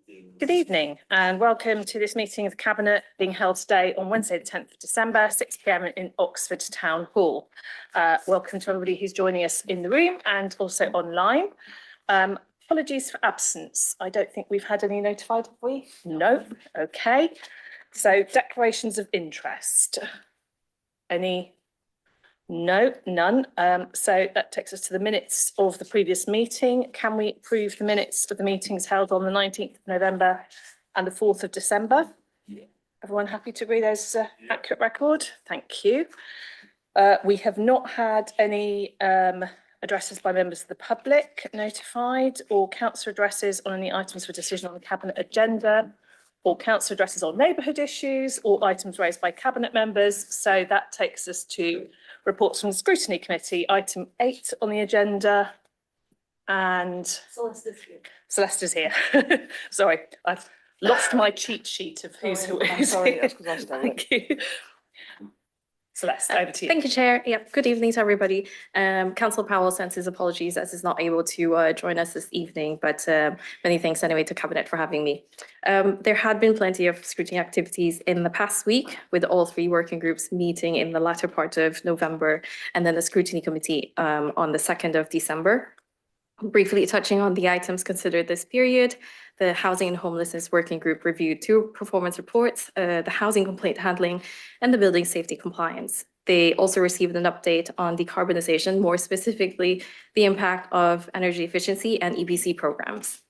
Good evening and welcome to this meeting of the Cabinet being held today on Wednesday, the 10th of December, 6 p.m. in Oxford Town Hall. Welcome to everybody who's joining us in the room and also online. Apologies for absence. I don't think we've had any notified, have we? No. Okay. So declarations of interest. Any? No, none. So that takes us to the minutes of the previous meeting. Can we approve the minutes of the meetings held on the 19th of November and the 4th of December? Yeah. Everyone happy to agree there's an accurate record? Thank you. We have not had any addresses by members of the public notified or councillor addresses on any items for decision on the Cabinet agenda, or councillor addresses on neighbourhood issues or items raised by Cabinet members. So that takes us to reports from the Scrutiny Committee, item 8 on the agenda. And Celeste's here. Sorry, I've lost my cheat sheet of who's who. Sorry, that's because I started. Thank you. Celeste, over to you. Thank you, Chair. Yep. Good evening to everybody. Councillor Powell sends his apologies as he's not able to join us this evening, but many thanks anyway to Cabinet for having me. There had been plenty of scrutiny activities in the past week, with all three working groups meeting in the latter part of November, and then the Scrutiny Committee on the 2nd of December. Briefly touching on the items considered this period, the Housing and Homelessness Working Group reviewed 2 performance reports, the housing complaint handling and the building safety compliance. They also received an update on decarbonisation, more specifically the impact of energy efficiency and EPC programs.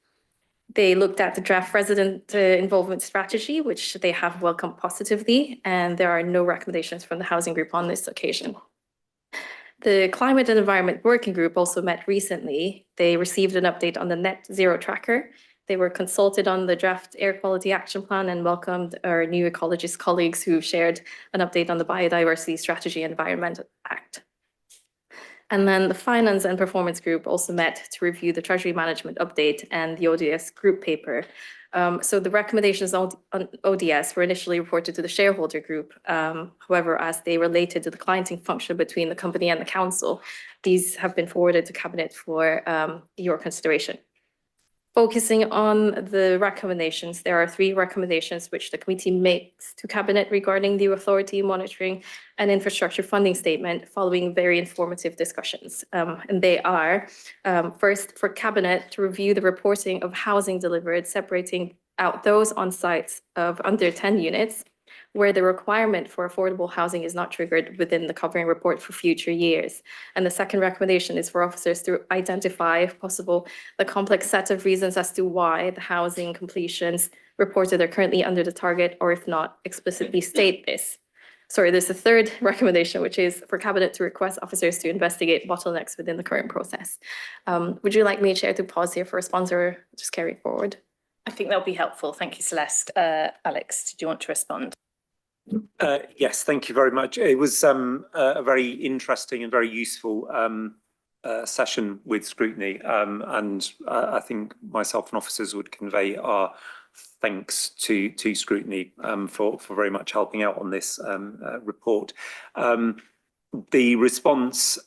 They looked at the draft resident involvement strategy, which they have welcomed positively, and there are no recommendations from the housing group on this occasion. The Climate and Environment Working Group also met recently. They received an update on the Net Zero Tracker. They were consulted on the draft Air Quality Action Plan and welcomed our new ecologist colleagues who shared an update on the Biodiversity Strategy and Environmental Act. And then the Finance and Performance Group also met to review the Treasury Management Update and the ODS Group paper. So the recommendations on ODS were initially reported to the shareholder group. However, as they related to the clienting function between the company and the council, these have been forwarded to Cabinet for your consideration. Focusing on the recommendations, there are 3 recommendations which the committee makes to Cabinet regarding the authority monitoring and infrastructure funding statement following very informative discussions. And they are, first, for Cabinet to review the reporting of housing delivered, separating out those on sites of under 10 units, where the requirement for affordable housing is not triggered within the covering report for future years. And the second recommendation is for officers to identify, if possible, the complex set of reasons as to why the housing completions reported are currently under the target, or if not, explicitly state this. Sorry, there's a third recommendation, which is for Cabinet to request officers to investigate bottlenecks within the current process. Would you like me, Chair, to pause here for a response or just carry it forward? I think that'll be helpful. Thank you, Celeste. Alex, did you want to respond? Yes, thank you very much. It was a very interesting and very useful session with Scrutiny, and I think myself and officers would convey our thanks to Scrutiny for very much helping out on this report. The response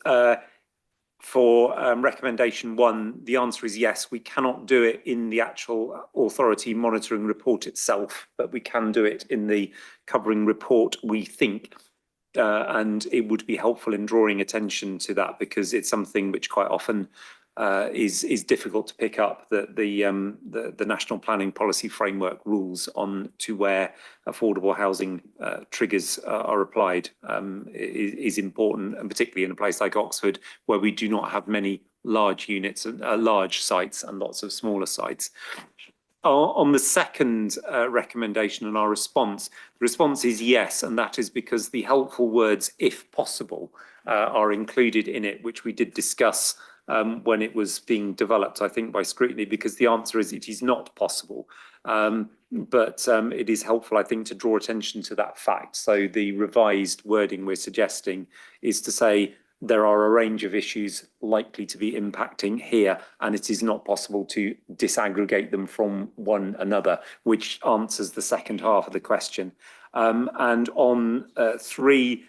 for recommendation 1, the answer is yes. We cannot do it in the actual authority monitoring report itself, but we can do it in the covering report, we think. And it would be helpful in drawing attention to that, because it's something which quite often is difficult to pick up, that the National Planning Policy Framework rules on to where affordable housing triggers are applied is important, and particularly in a place like Oxford, where we do not have many large units, large sites and lots of smaller sites. On the second recommendation and our response, the response is yes, and that is because the helpful words "if possible" are included in it, which we did discuss when it was being developed, I think, by Scrutiny, because the answer is it is not possible. But it is helpful, I think, to draw attention to that fact. So the revised wording we're suggesting is to say there are a range of issues likely to be impacting here, and it is not possible to disaggregate them from one another, which answers the second half of the question. And on 3,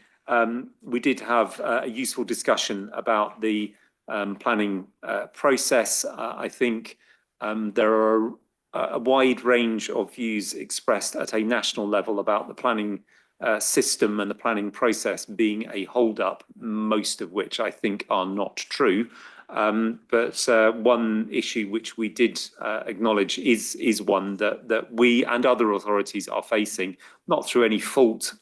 we did have a useful discussion about the planning process. I think there are a wide range of views expressed at a national level about the planning system and the planning process being a hold-up, most of which I think are not true. But one issue which we did acknowledge is one that we and other authorities are facing, not through any fault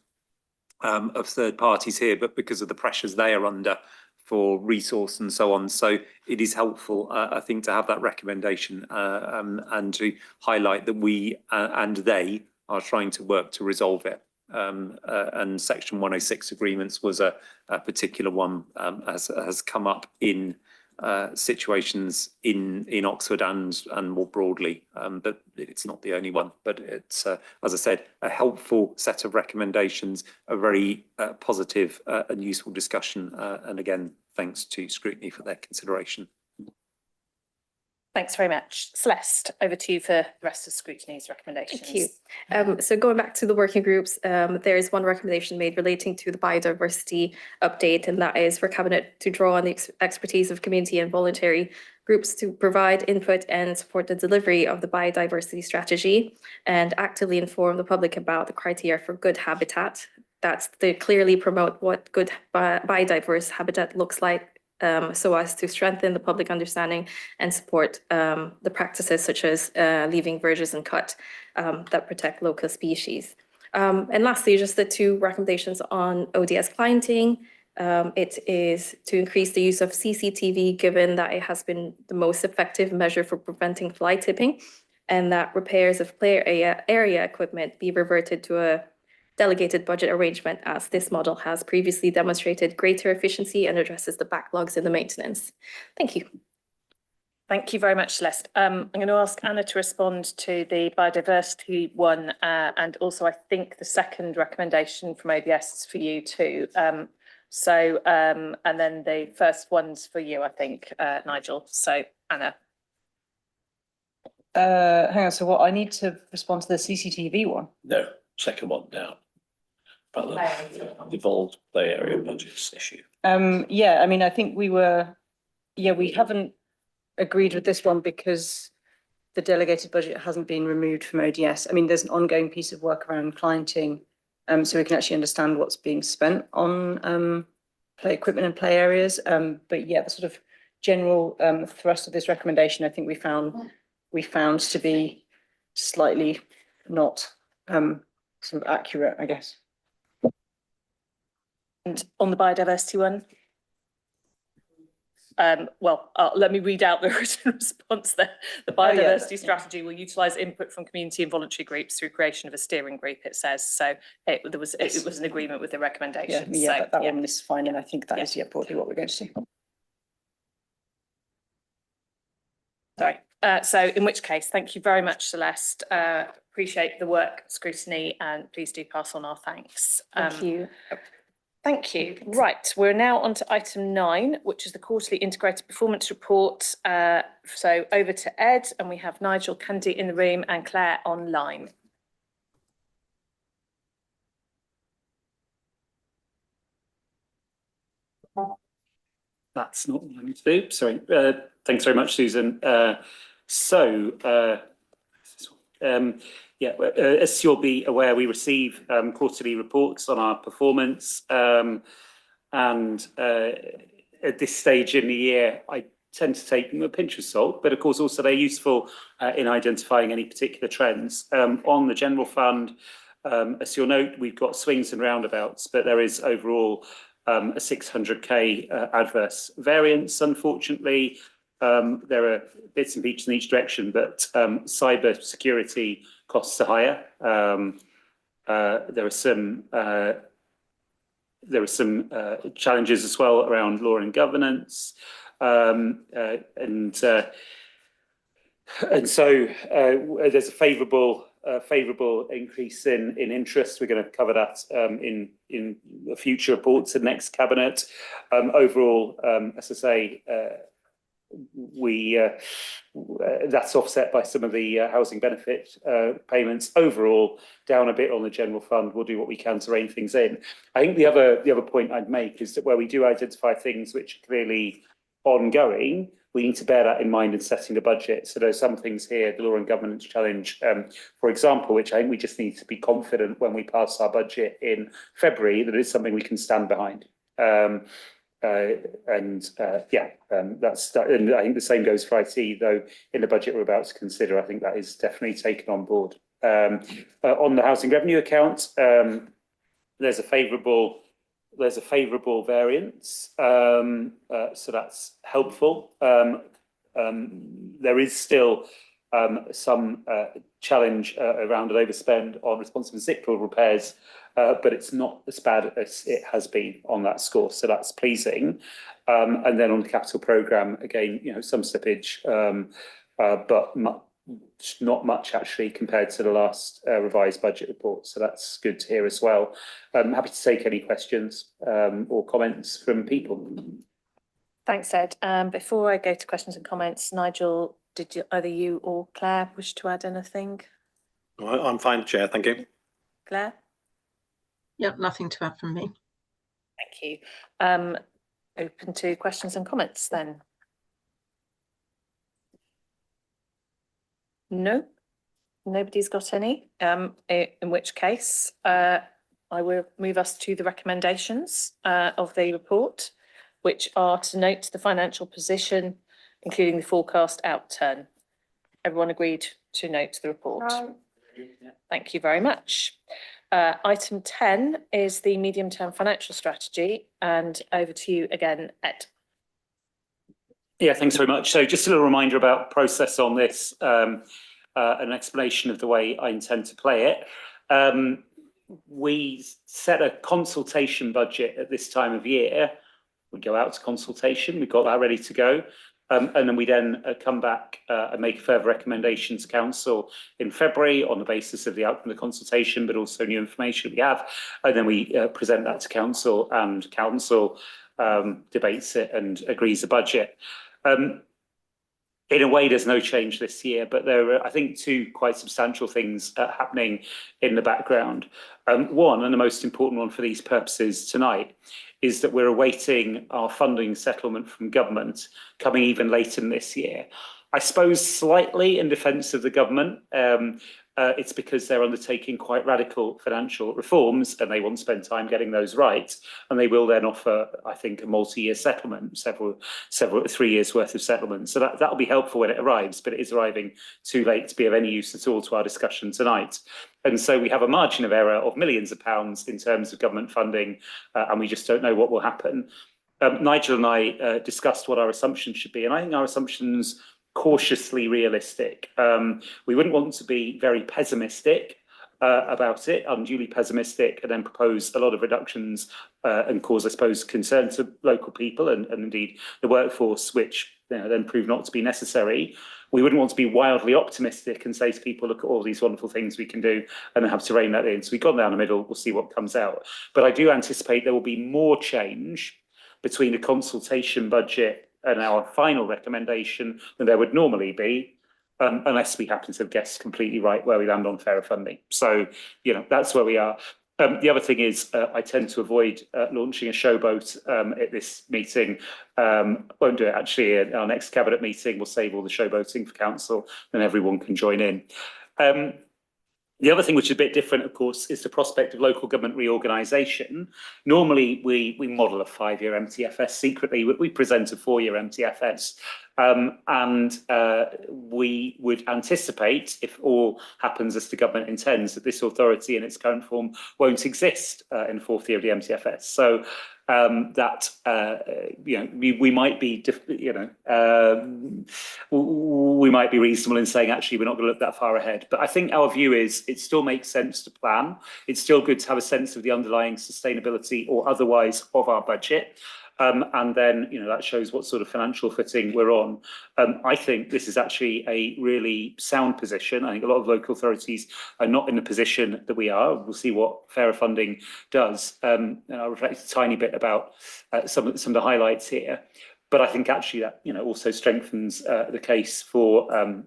of third parties here, but because of the pressures they are under for resource and so on. So it is helpful, I think, to have that recommendation and to highlight that we and they are trying to work to resolve it. And Section 106 agreements was a particular one, has come up in situations in Oxford and more broadly, but it's not the only one. But it's, as I said, a helpful set of recommendations, a very positive and useful discussion. And again, thanks to Scrutiny for their consideration. Thanks very much. Celeste, over to you for the rest of Scrutiny's recommendations. Thank you. So going back to the working groups, there is one recommendation made relating to the biodiversity update, and that is for Cabinet to draw on the expertise of community and voluntary groups to provide input and support the delivery of the biodiversity strategy and actively inform the public about the criteria for good habitat. That's to clearly promote what good biodiverse habitat looks like, so as to strengthen the public understanding and support the practices such as leaving verges and cut that protect local species. And lastly, just the two recommendations on ODS clienting. It is to increase the use of CCTV, given that it has been the most effective measure for preventing fly tipping, and that repairs of play area equipment be reverted to a delegated budget arrangement, as this model has previously demonstrated greater efficiency and addresses the backlogs in the maintenance. Thank you. Thank you very much, Celeste. I'm going to ask Anna to respond to the biodiversity one, and also I think the second recommendation from ODS is for you too. And then the first one's for you, I think, Nigel. So Anna. Hang on, so what, I need to respond to the CCTV one? No, second one down. About the devolved play area budgets issue. Yeah, I mean, I think we haven't agreed with this one because the delegated budget hasn't been removed from ODS. I mean, there's an ongoing piece of work around clienting, so we can actually understand what's being spent on play equipment and play areas. But yeah, the sort of general thrust of this recommendation, I think we found to be slightly not sort of accurate, I guess. And on the biodiversity one? Let me read out the written response there. The biodiversity strategy will utilise input from community and voluntary groups through creation of a steering group, it says. So it was an agreement with the recommendations. Yeah, that one is fine, and I think that is broadly what we're going to do. Sorry. So in which case, thank you very much, Celeste. Appreciate the work, Scrutiny, and please do pass on our thanks. Thank you. Thank you. Right, we're now on to item 9, which is the quarterly integrated performance report. So over to Ed, and we have Nigel Candy in the room and Claire online. That's not what I need to do. Sorry. Thanks very much, Susan. As you'll be aware, we receive quarterly reports on our performance. And at this stage in the year, I tend to take them with a pinch of salt, but of course also they're useful in identifying any particular trends. On the general fund, as you'll note, we've got swings and roundabouts, but there is overall a 600k adverse variance, unfortunately. There are bits and pieces in each direction, but cyber security costs are higher. There are some challenges as well around law and governance, and so there's a favourable increase in interest. We're going to cover that in future reports in next cabinet. Overall, as I say, that's offset by some of the housing benefit payments. Overall, down a bit on the general fund. We'll do what we can to rein things in. I think the other point I'd make is that where we do identify things which are clearly ongoing, we need to bear that in mind in setting the budget. So there's some things here, the law and governance challenge, for example, which I think we just need to be confident when we pass our budget in February that it's something we can stand behind. That's that. And I think the same goes for IT, though in the budget we're about to consider, I think that is definitely taken on board. On the housing revenue account, there's a favourable variance, so that's helpful. There is still some challenge around an overspend on responsive and sick pool repairs, but it's not as bad as it has been on that score, so that's pleasing. And then on the capital programme, again, some slippage, but not much actually compared to the last revised budget report, so that's good to hear as well. I'm happy to take any questions or comments from people. Thanks, Ed. Before I go to questions and comments, Nigel, did either you or Claire wish to add anything? I'm fine, Chair, thank you. Claire? Yeah, nothing to add from me. Thank you. Open to questions and comments then. No, nobody's got any. In which case, I will move us to the recommendations of the report, which are to note the financial position, including the forecast outturn. Everyone agreed to note the report? Thank you very much. Item 10 is the medium-term financial strategy, and over to you again, Ed. Yeah, thanks very much. So just a little reminder about process on this, an explanation of the way I intend to play it. We set a consultation budget at this time of year. We go out to consultation, we've got that ready to go. And then we come back and make further recommendations to council in February on the basis of the outcome of the consultation, but also new information we have. And then we present that to council, and council debates it and agrees the budget. In a way, there's no change this year, but there are, I think, two quite substantial things happening in the background. One, and the most important one for these purposes tonight, is that we're awaiting our funding settlement from government coming even later in this year. I suppose slightly in defence of the government, it's because they're undertaking quite radical financial reforms and they want to spend time getting those right. And they will then offer, I think, a multi-year settlement, several 3 years worth of settlement. So that'll be helpful when it arrives, but it is arriving too late to be of any use at all to our discussion tonight. And so we have a margin of error of millions of pounds in terms of government funding, and we just don't know what will happen. Nigel and I discussed what our assumptions should be, and I think our assumptions cautiously realistic. We wouldn't want to be very pessimistic about it, unduly pessimistic, and then propose a lot of reductions and cause, I suppose, concern to local people and indeed the workforce, which then prove not to be necessary. We wouldn't want to be wildly optimistic and say to people, look at all these wonderful things we can do, and then have to rein that in. So we've gone down the middle, we'll see what comes out. But I do anticipate there will be more change between the consultation budget and our final recommendation than there would normally be, unless we happen to have guessed completely right where we land on fairer funding. So, that's where we are. The other thing is I tend to avoid launching a showboat at this meeting. Won't do it actually at our next cabinet meeting. We'll save all the showboating for council and everyone can join in. The other thing which is a bit different, of course, is the prospect of local government reorganisation. Normally, we model a 5-year MTFS secretly, but we present a 4-year MTFS. And we would anticipate, if all happens as the government intends, that this authority in its current form won't exist in the 4th year of the MTFS. So we might be, we might be reasonable in saying actually we're not going to look that far ahead. But I think our view is it still makes sense to plan. It's still good to have a sense of the underlying sustainability or otherwise of our budget. And then, that shows what sort of financial footing we're on. I think this is actually a really sound position. I think a lot of local authorities are not in the position that we are. We'll see what fairer funding does. And I'll reflect a tiny bit about some of the highlights here. But I think actually that, also strengthens the case for, a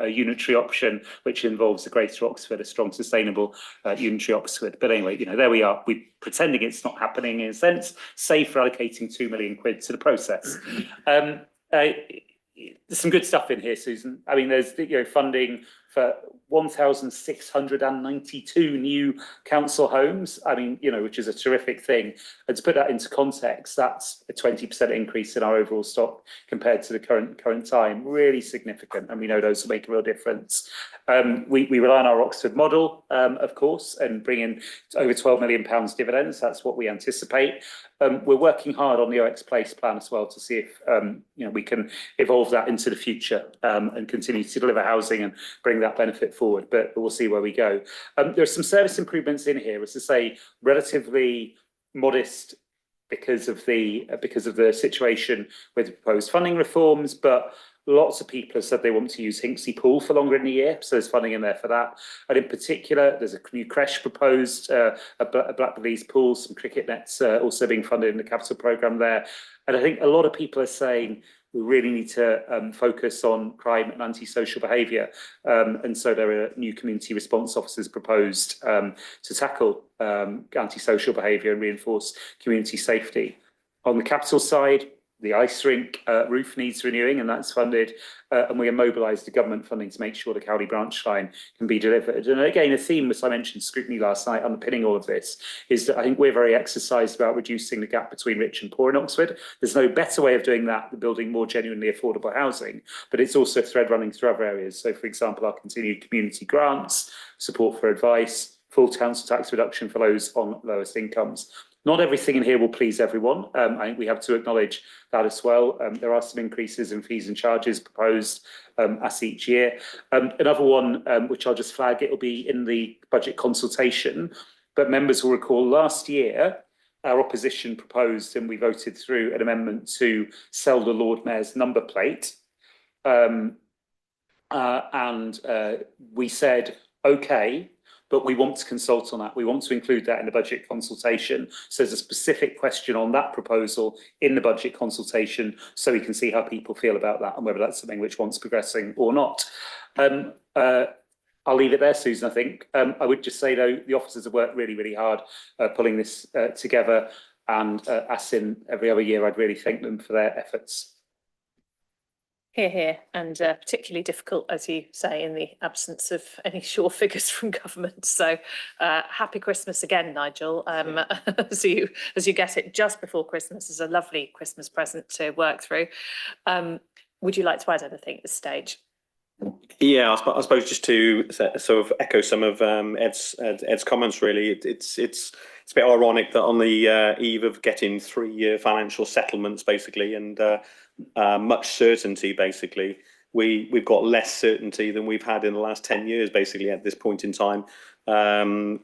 unitary option, which involves a greater Oxford, a strong, sustainable unitary Oxford. But anyway, there we are. We're pretending it's not happening in a sense, save for allocating £2 million to the process. There's some good stuff in here, Susan. I mean, there's funding for 1,692 new council homes. I mean, which is a terrific thing. And to put that into context, that's a 20% increase in our overall stock compared to the current time. Really significant, and we know those will make a real difference. We rely on our Oxford model, of course, and bring in over £12 million dividends. That's what we anticipate. We're working hard on the OX Place plan as well to see if we can evolve that into the future and continue to deliver housing and bring that benefit forward. But we'll see where we go. There are some service improvements in here, as I say, relatively modest because of the situation with the proposed funding reforms, but lots of people have said they want to use Hinksey Pool for longer in the year, so there's funding in there for that. And in particular, there's a new creche proposed, a Blackbird Pool, some cricket nets also being funded in the capital programme there. And I think a lot of people are saying we really need to focus on crime and antisocial behaviour. And so there are new community response officers proposed to tackle antisocial behaviour and reinforce community safety. On the capital side, the ice rink roof needs renewing, and that's funded. And we have mobilised the government funding to make sure the Cowley branch line can be delivered. And again, a theme, as I mentioned, scrutiny last night, underpinning all of this, is that I think we're very exercised about reducing the gap between rich and poor in Oxford. There's no better way of doing that than building more genuinely affordable housing, but it's also a thread running through other areas. So, for example, our continued community grants, support for advice, full council tax reduction for those on lowest incomes. Not everything in here will please everyone. I think we have to acknowledge that as well. There are some increases in fees and charges proposed as each year. Another one, which I'll just flag, it will be in the budget consultation, but members will recall last year, our opposition proposed and we voted through an amendment to sell the Lord Mayor's number plate. We said, okay, but we want to consult on that. We want to include that in the budget consultation. So there's a specific question on that proposal in the budget consultation, so we can see how people feel about that and whether that's something which wants progressing or not. I'll leave it there, Susan, I think. I would just say, though, the officers have worked really, really hard pulling this together. And as in every other year, I'd really thank them for their efforts. Hear, hear, and particularly difficult, as you say, in the absence of any sure figures from government. So happy Christmas again, Nigel. As you get it just before Christmas is a lovely Christmas present to work through. Would you like to add anything at this stage? Yeah, I suppose just to sort of echo some of Ed's comments. Really, it's a bit ironic that on the eve of getting 3-year financial settlements, basically, and much certainty, basically, we've got less certainty than we've had in the last 10 years, basically, at this point in time.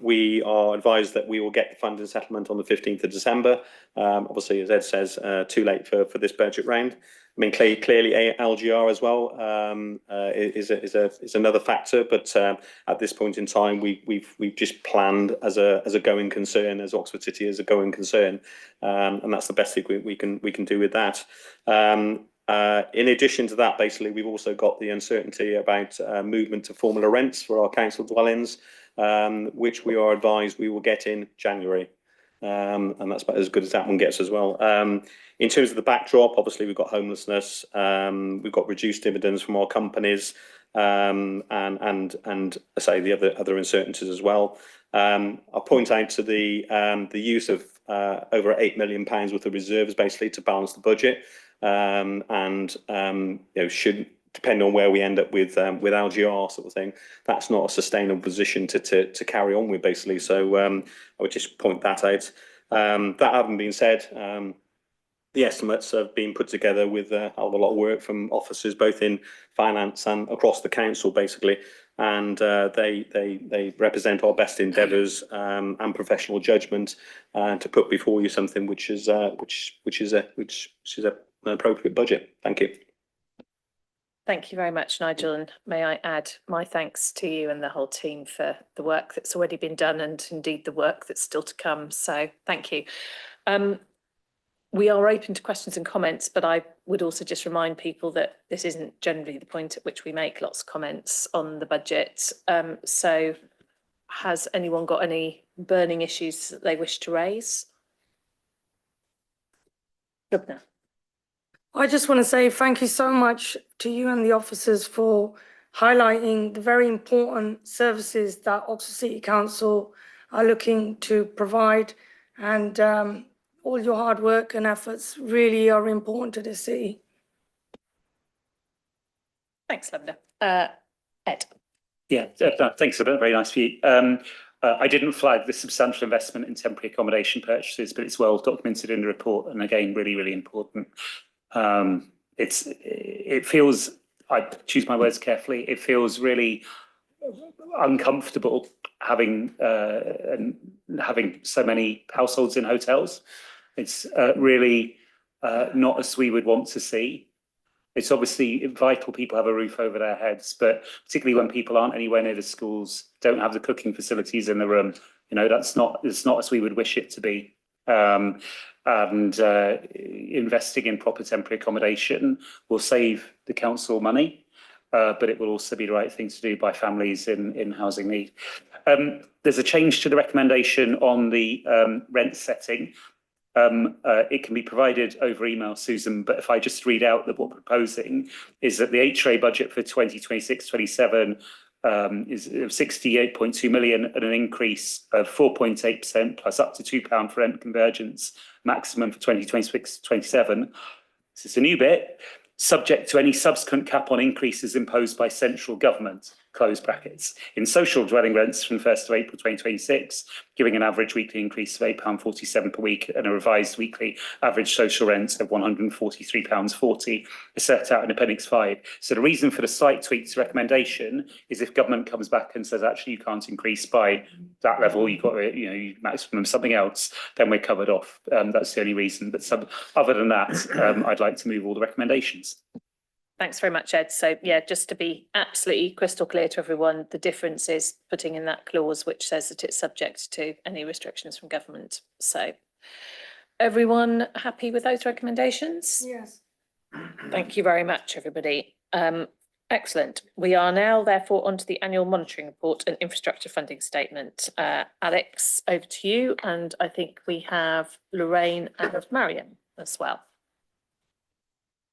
We are advised that we will get the funding settlement on the 15th of December. Obviously, as Ed says, too late for this budget round. I mean, clearly LGR as well is another factor, but at this point in time, we've just planned as a going concern, as Oxford City as a going concern, and that's the best thing we can do with that. In addition to that, basically, we've also got the uncertainty about movement to formula rents for our council dwellings, which we are advised we will get in January. And that's about as good as that one gets as well. In terms of the backdrop, obviously we've got homelessness, we've got reduced dividends from our companies, and I say the other uncertainties as well. I'll point out to the use of over £8 million worth of reserves, basically, to balance the budget, should, depending on where we end up with LGR sort of thing, that's not a sustainable position to carry on with, basically. So I would just point that out. That having been said, the estimates have been put together with a lot of work from officers, both in finance and across the council, basically, and they represent our best endeavours and professional judgment to put before you something which is an appropriate budget. Thank you. Thank you very much, Nigel, and may I add my thanks to you and the whole team for the work that's already been done and indeed the work that's still to come. So thank you. We are open to questions and comments, but I would also just remind people that this isn't generally the point at which we make lots of comments on the budget. So has anyone got any burning issues that they wish to raise? Lubna. I just want to say thank you so much to you and the officers for highlighting the very important services that Oxford City Council are looking to provide, and all your hard work and efforts really are important to the city. Thanks, Lubna. Ed. Yeah, thanks for that. Very nice of you. I didn't flag the substantial investment in temporary accommodation purchases, but it's well documented in the report, and again, really, really important. It feels, I choose my words carefully, it feels really uncomfortable having so many households in hotels. It's really not as we would want to see. It's obviously vital people have a roof over their heads, but particularly when people aren't anywhere near the schools, don't have the cooking facilities in the room, you know, it's not as we would wish it to be. Investing in proper temporary accommodation will save the council money, but it will also be the right thing to do by families in housing need. There's a change to the recommendation on the rent setting. It can be provided over email, Susan, but if I just read out that what we're proposing is that the HRA budget for 2026-27 is 68.2 million and an increase of 4.8% plus up to £2 for rent convergence, maximum for 2026-27. This is a new bit, subject to any subsequent cap on increases imposed by central government, close brackets, in social dwelling rents from 1st of April 2026, giving an average weekly increase of £8.47 per week and a revised weekly average social rent of £143.40, as set out in Appendix 5. So the reason for the slight tweak to recommendation is if government comes back and says, actually, you can't increase by that level, you've got, you know, maximum something else, then we're covered off. That's the only reason. But other than that, I'd like to move all the recommendations. Thanks very much, Ed. So yeah, just to be absolutely crystal clear to everyone, the difference is putting in that clause which says that it's subject to any restrictions from government. So everyone happy with those recommendations? Yes. Thank you very much, everybody. Excellent. We are now therefore on to the annual monitoring report and infrastructure funding statement. Alex, over to you. And I think we have Lorraine and Mariam as well.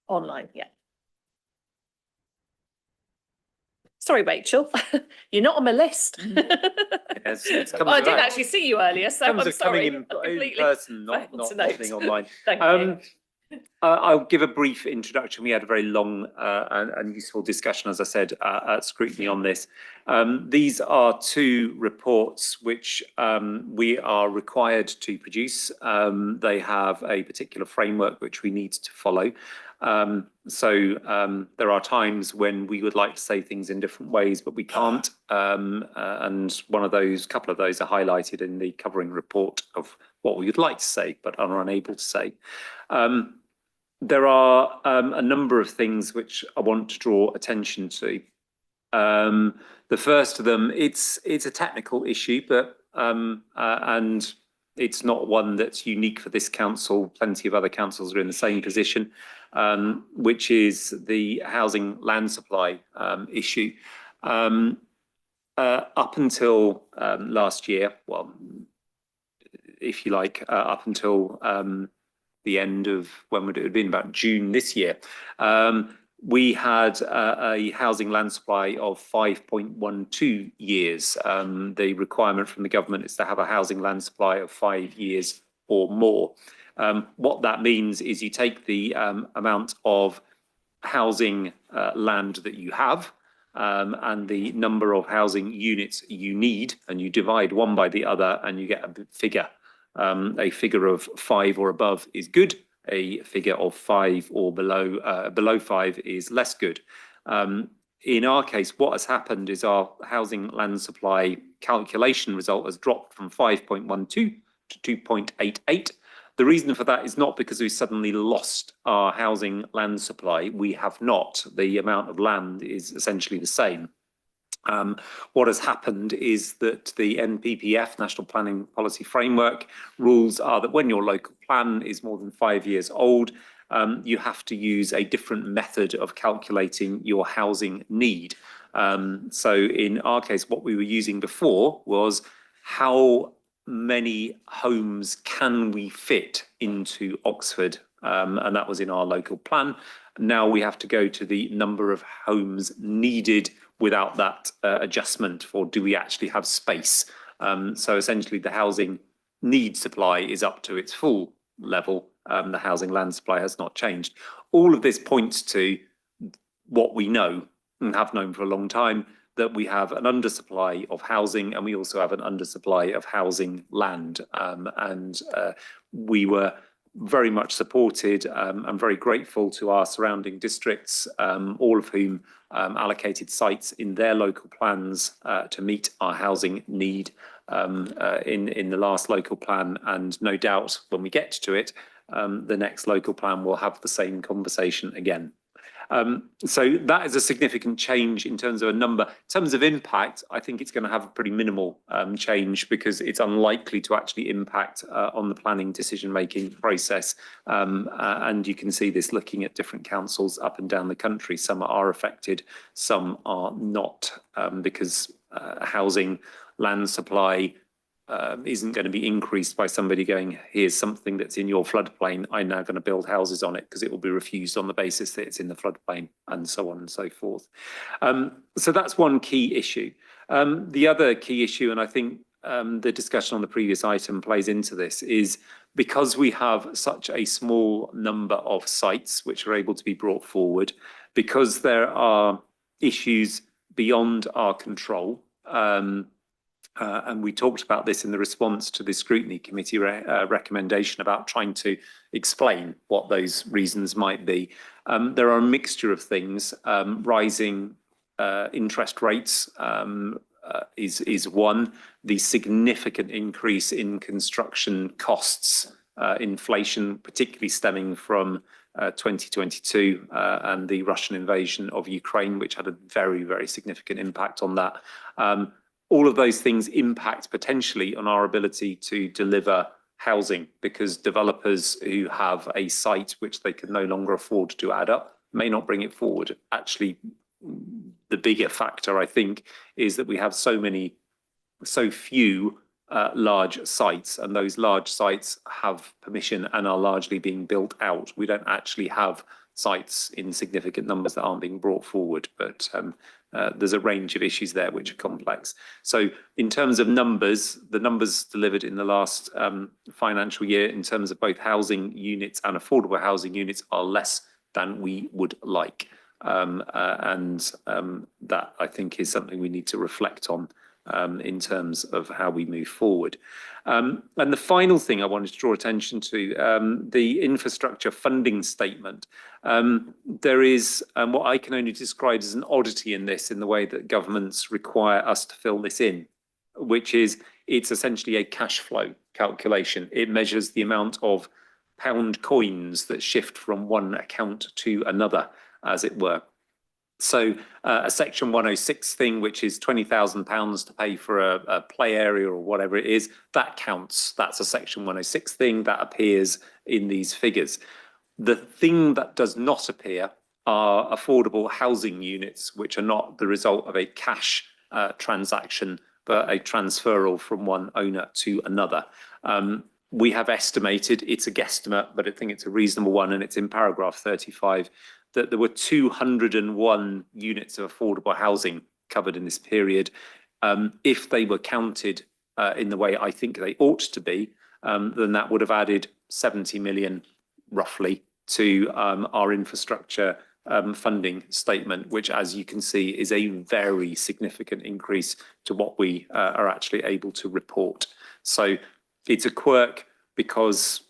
Online, yeah. Sorry, Rachel, you're not on my list. It's Well, I didn't actually see you earlier, so I'm sorry. in person, not failed to note. listening online. Thank you. I'll give a brief introduction. We had a very long and useful discussion, as I said, at scrutiny on this. These are two reports which we are required to produce. They have a particular framework which we need to follow. So there are times when we would like to say things in different ways, but we can't. And couple of those are highlighted in the covering report of what we would like to say, but are unable to say. There are a number of things which I want to draw attention to. The first of them, it's a technical issue, but and it's not one that's unique for this council. Plenty of other councils are in the same position, which is the housing land supply issue. Up until last year, well, if you like, up until the end of, when would it have been, about June this year, we had a housing land supply of 5.12 years. The requirement from the government is to have a housing land supply of 5 years or more. What that means is you take the amount of housing land that you have and the number of housing units you need, and you divide one by the other and you get a figure. A figure of 5 or above is good. A figure of 5 or below 5 is less good. In our case, what has happened is our housing land supply calculation result has dropped from 5.12 to 2.88. The reason for that is not because we suddenly lost our housing land supply. We have not. The amount of land is essentially the same. What has happened is that the NPPF, National Planning Policy Framework, rules are that when your local plan is more than 5 years old you have to use a different method of calculating your housing need. So in our case, what we were using before was how many homes can we fit into Oxford, and that was in our local plan. Now we have to go to the number of homes needed without that adjustment for do we actually have space. So essentially the housing need supply is up to its full level. The housing land supply has not changed. All of this points to what we know and have known for a long time, that we have an undersupply of housing, and we also have an undersupply of housing land. We were very much supported and very grateful to our surrounding districts, all of whom allocated sites in their local plans to meet our housing need in the last local plan. And no doubt when we get to it, the next local plan will have the same conversation again. So that is a significant change in terms of a number. In terms of impact, I think it's going to have a pretty minimal change, because it's unlikely to actually impact on the planning decision-making process. And you can see this looking at different councils up and down the country. Some are affected, some are not, because housing land supply isn't going to be increased by somebody going, here's something that's in your floodplain, I'm now going to build houses on it, because it will be refused on the basis that it's in the floodplain, and so on and so forth. So that's one key issue. The other key issue, and I think the discussion on the previous item plays into this, is because we have such a small number of sites which are able to be brought forward, because there are issues beyond our control, and we talked about this in the response to the scrutiny committee recommendation about trying to explain what those reasons might be. There are a mixture of things. Rising interest rates is one. The significant increase in construction costs, inflation, particularly stemming from 2022 and the Russian invasion of Ukraine, which had a very, very significant impact on that. All of those things impact potentially on our ability to deliver housing, because developers who have a site which they can no longer afford to add up may not bring it forward. Actually, the bigger factor, I think, is that we have so few large sites, and those large sites have permission and are largely being built out. We don't actually have sites in significant numbers that aren't being brought forward, but there's a range of issues there which are complex. So in terms of numbers, the numbers delivered in the last financial year in terms of both housing units and affordable housing units are less than we would like. That, I think, is something we need to reflect on in terms of how we move forward. And the final thing I wanted to draw attention to, the infrastructure funding statement. There is what I can only describe as an oddity in this, in the way that governments require us to fill this in, which is it's essentially a cash flow calculation. It measures the amount of pound coins that shift from one account to another, as it were. So a Section 106 thing, which is £20,000 to pay for a play area or whatever it is, that counts. That's a Section 106 thing that appears in these figures. The thing that does not appear are affordable housing units, which are not the result of a cash transaction, but a transferal from one owner to another. We have estimated, it's a guesstimate, but I think it's a reasonable one, and it's in paragraph 35, that there were 201 units of affordable housing covered in this period. If they were counted in the way I think they ought to be, then that would have added 70 million roughly to our infrastructure funding statement, which, as you can see, is a very significant increase to what we are actually able to report. So it's a quirk because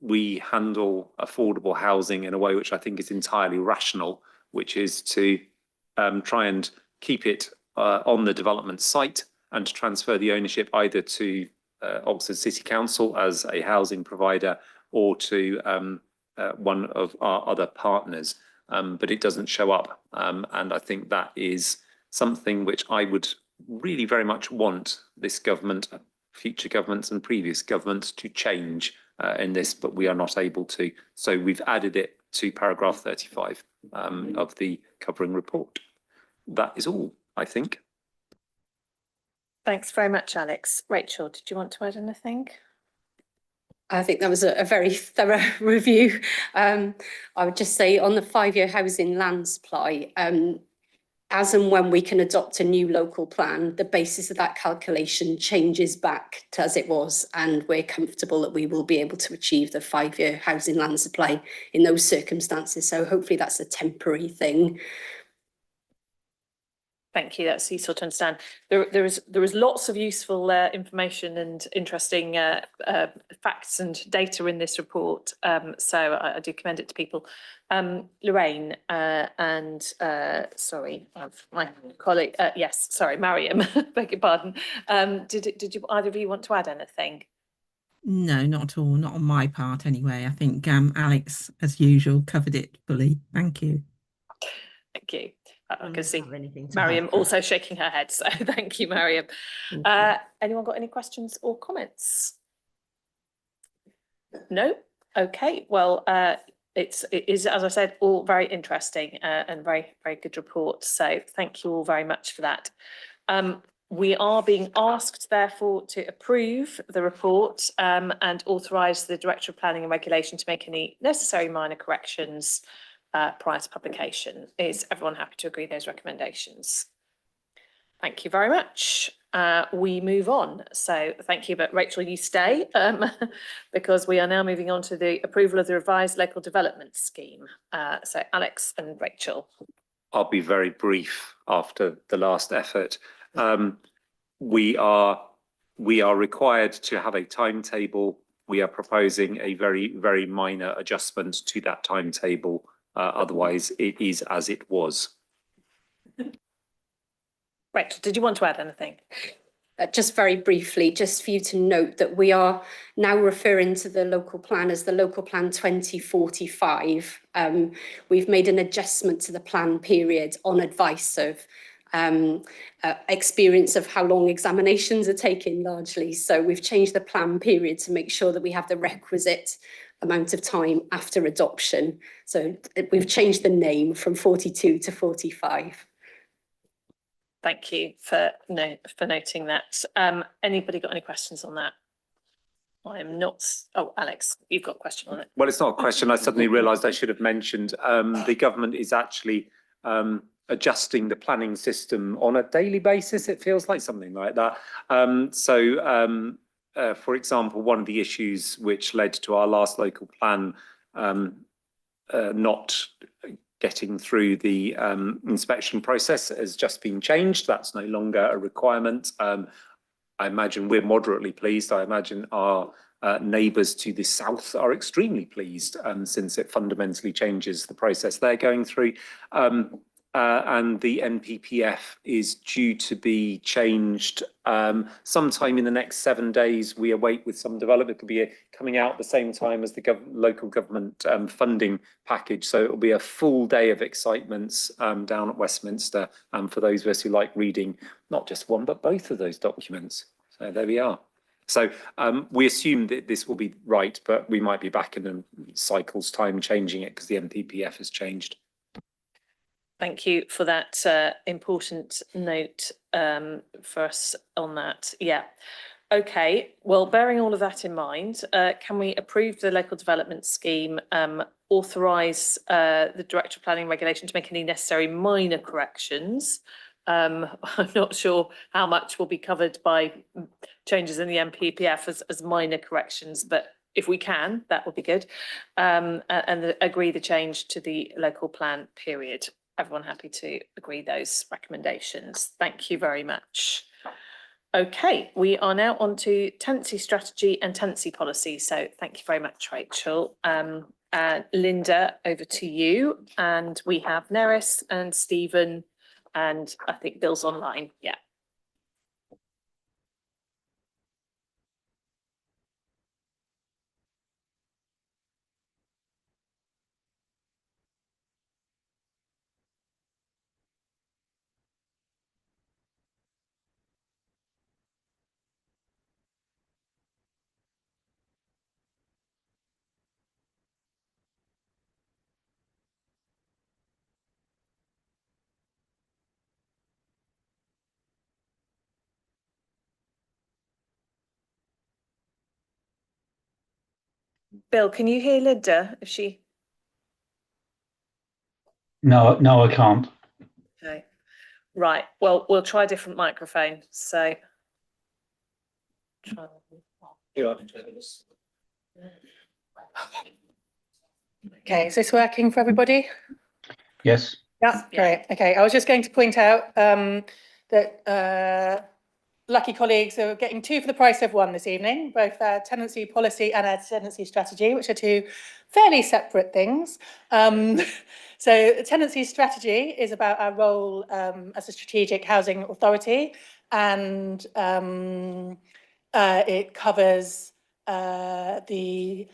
we handle affordable housing in a way which I think is entirely rational, which is to try and keep it on the development site and to transfer the ownership either to Oxford City Council as a housing provider or to one of our other partners, but it doesn't show up. And I think that is something which I would really very much want this government, future governments and previous governments to change. in this, but we are not able to. So we've added it to paragraph 35 of the covering report. That is all, I think. Thanks very much, Alex. Rachel, did you want to add anything? I think that was a very thorough review. I would just say on the 5-year housing land supply, as and when we can adopt a new local plan, the basis of that calculation changes back to as it was, and we're comfortable that we will be able to achieve the 5-year housing land supply in those circumstances. So hopefully that's a temporary thing. Thank you. That's useful to understand. There is lots of useful information and interesting facts and data in this report. So I do commend it to people. Lorraine and sorry, my colleague. Yes, sorry, Mariam. Beg your pardon. Did you either of you want to add anything? No, not at all. Not on my part, anyway. I think Alex, as usual, covered it fully. Thank you. Thank you. I can see Mariam also shaking her head, so thank you, Mariam. Anyone got any questions or comments? No? Okay, well, it is, as I said, all very interesting and very good report, so thank you all very much for that. We are being asked, therefore, to approve the report and authorise the Director of Planning and Regulation to make any necessary minor corrections prior to publication. Is everyone happy to agree those recommendations? Thank you very much. We move on. So thank you, but Rachel, you stay because we are now moving on to the approval of the revised local development scheme. So Alex and Rachel. I'll be very brief after the last effort. We are required to have a timetable. We are proposing a very minor adjustment to that timetable. Otherwise, it is as it was. Rachel, did you want to add anything? Just very briefly, just for you to note that we are now referring to the local plan as the local plan 2045. We've made an adjustment to the plan period on advice of experience of how long examinations are taking largely. So we've changed the plan period to make sure that we have the requisite amount of time after adoption. So we've changed the name from 42 to 45. Thank you for noting that. Anybody got any questions on that? I am not. Oh, Alex, you've got a question on it. Well, it's not a question. I suddenly realised I should have mentioned. The government is actually adjusting the planning system on a daily basis. It feels like something like that. For example, one of the issues which led to our last local plan not getting through the inspection process has just been changed. That's no longer a requirement. I imagine we're moderately pleased. I imagine our neighbours to the south are extremely pleased since it fundamentally changes the process they're going through. And the NPPF is due to be changed sometime in the next 7 days. We await with some development. It could be coming out at the same time as the local government funding package. So it'll be a full day of excitements down at Westminster for those of us who like reading not just one but both of those documents. So there we are. So we assume that this will be right, but we might be back in a cycle's time changing it because the NPPF has changed. Thank you for that important note for us on that. Yeah. Okay. Well, bearing all of that in mind, can we approve the local development scheme, authorise the Director of Planning and Regulation to make any necessary minor corrections? I'm not sure how much will be covered by changes in the NPPF as minor corrections, but if we can, that would be good. And agree the change to the local plan period. Everyone happy to agree those recommendations? Thank you very much. Okay, we are now on to tenancy strategy and tenancy policy. So thank you very much, Rachel. Linda, over to you. And we have Neris and Stephen, and I think Bill's online. Yeah. Bill, can you hear Linda if she? No, I can't. Okay. Right, well, we'll try a different microphone, so. Okay, is this working for everybody? Yes. Yeah, great. Okay, I was just going to point out that lucky colleagues are getting 2 for the price of 1 this evening, both our tenancy policy and our tenancy strategy, which are 2 fairly separate things. So the tenancy strategy is about our role as a strategic housing authority, and it covers the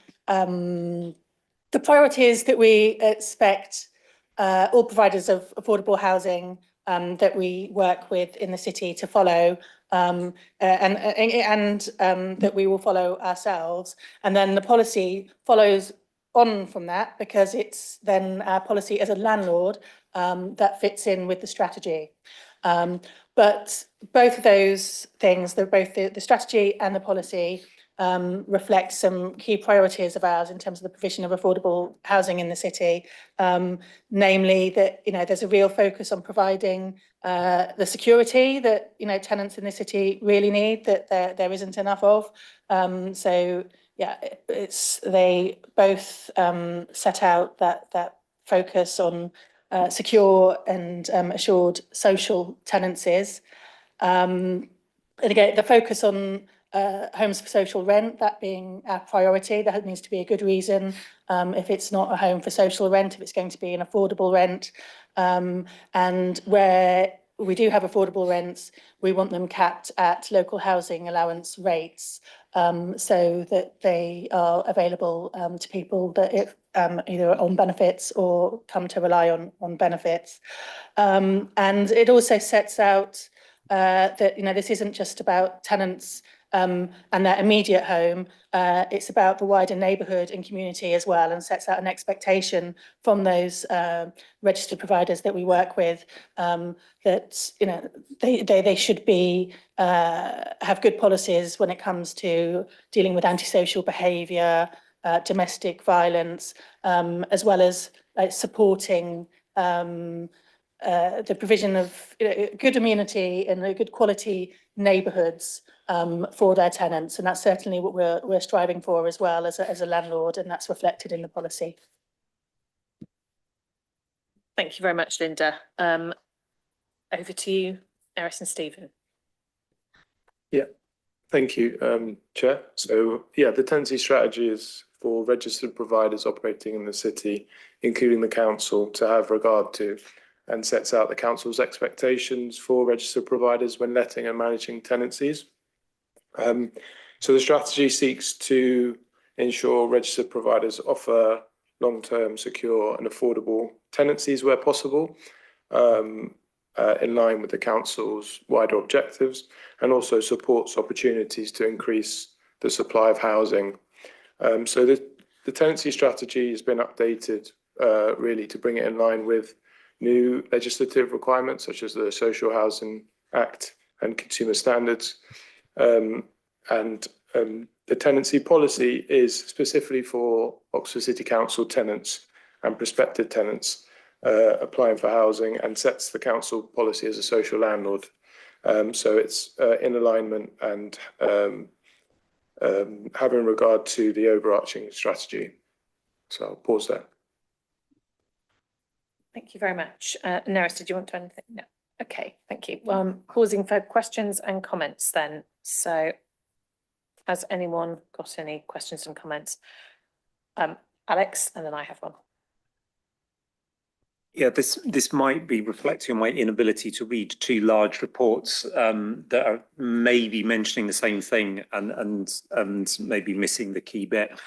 priorities that we expect all providers of affordable housing that we work with in the city to follow, and that we will follow ourselves. And then the policy follows on from that, because it's then our policy as a landlord that fits in with the strategy. But both of those things, both the strategy and the policy, reflect some key priorities of ours in terms of the provision of affordable housing in the city, namely that, you know, there's a real focus on providing the security that, you know, tenants in the city really need, that there isn't enough of. So yeah, they both set out that focus on secure and assured social tenancies. And again, the focus on homes for social rent, that being our priority. That needs to be a good reason. If it's not a home for social rent, if it's going to be an affordable rent, and where we do have affordable rents, we want them capped at local housing allowance rates, so that they are available to people that either are on benefits or come to rely on benefits. And it also sets out that, you know, this isn't just about tenants and their immediate home, it's about the wider neighbourhood and community as well, and sets out an expectation from those registered providers that we work with, that, you know, they should be have good policies when it comes to dealing with antisocial behaviour, domestic violence, as well as supporting the provision of, you know, good amenity and good quality neighbourhoods for their tenants, and that's certainly what we're striving for as well as a landlord, and that's reflected in the policy. Thank you very much, Linda. Over to you, Eris and Stephen. Yeah, thank you, Chair. So yeah, the tenancy strategy is for registered providers operating in the city, including the council, to have regard to, and sets out the council's expectations for registered providers when letting and managing tenancies. So the strategy seeks to ensure registered providers offer long-term, secure and affordable tenancies where possible, in line with the council's wider objectives, and also supports opportunities to increase the supply of housing. So the tenancy strategy has been updated really to bring it in line with new legislative requirements such as the Social Housing Act and consumer standards. The tenancy policy is specifically for Oxford City Council tenants and prospective tenants applying for housing, and sets the council policy as a social landlord. So it's in alignment and having regard to the overarching strategy. So I'll pause there. Thank you very much. Neris, did you want to add anything? No. Okay, thank you. Well, I'm pausing for questions and comments then. So has anyone got any questions and comments? Alex, and then I have one. Yeah, this might be reflecting on my inability to read two large reports that are maybe mentioning the same thing and maybe missing the key bit.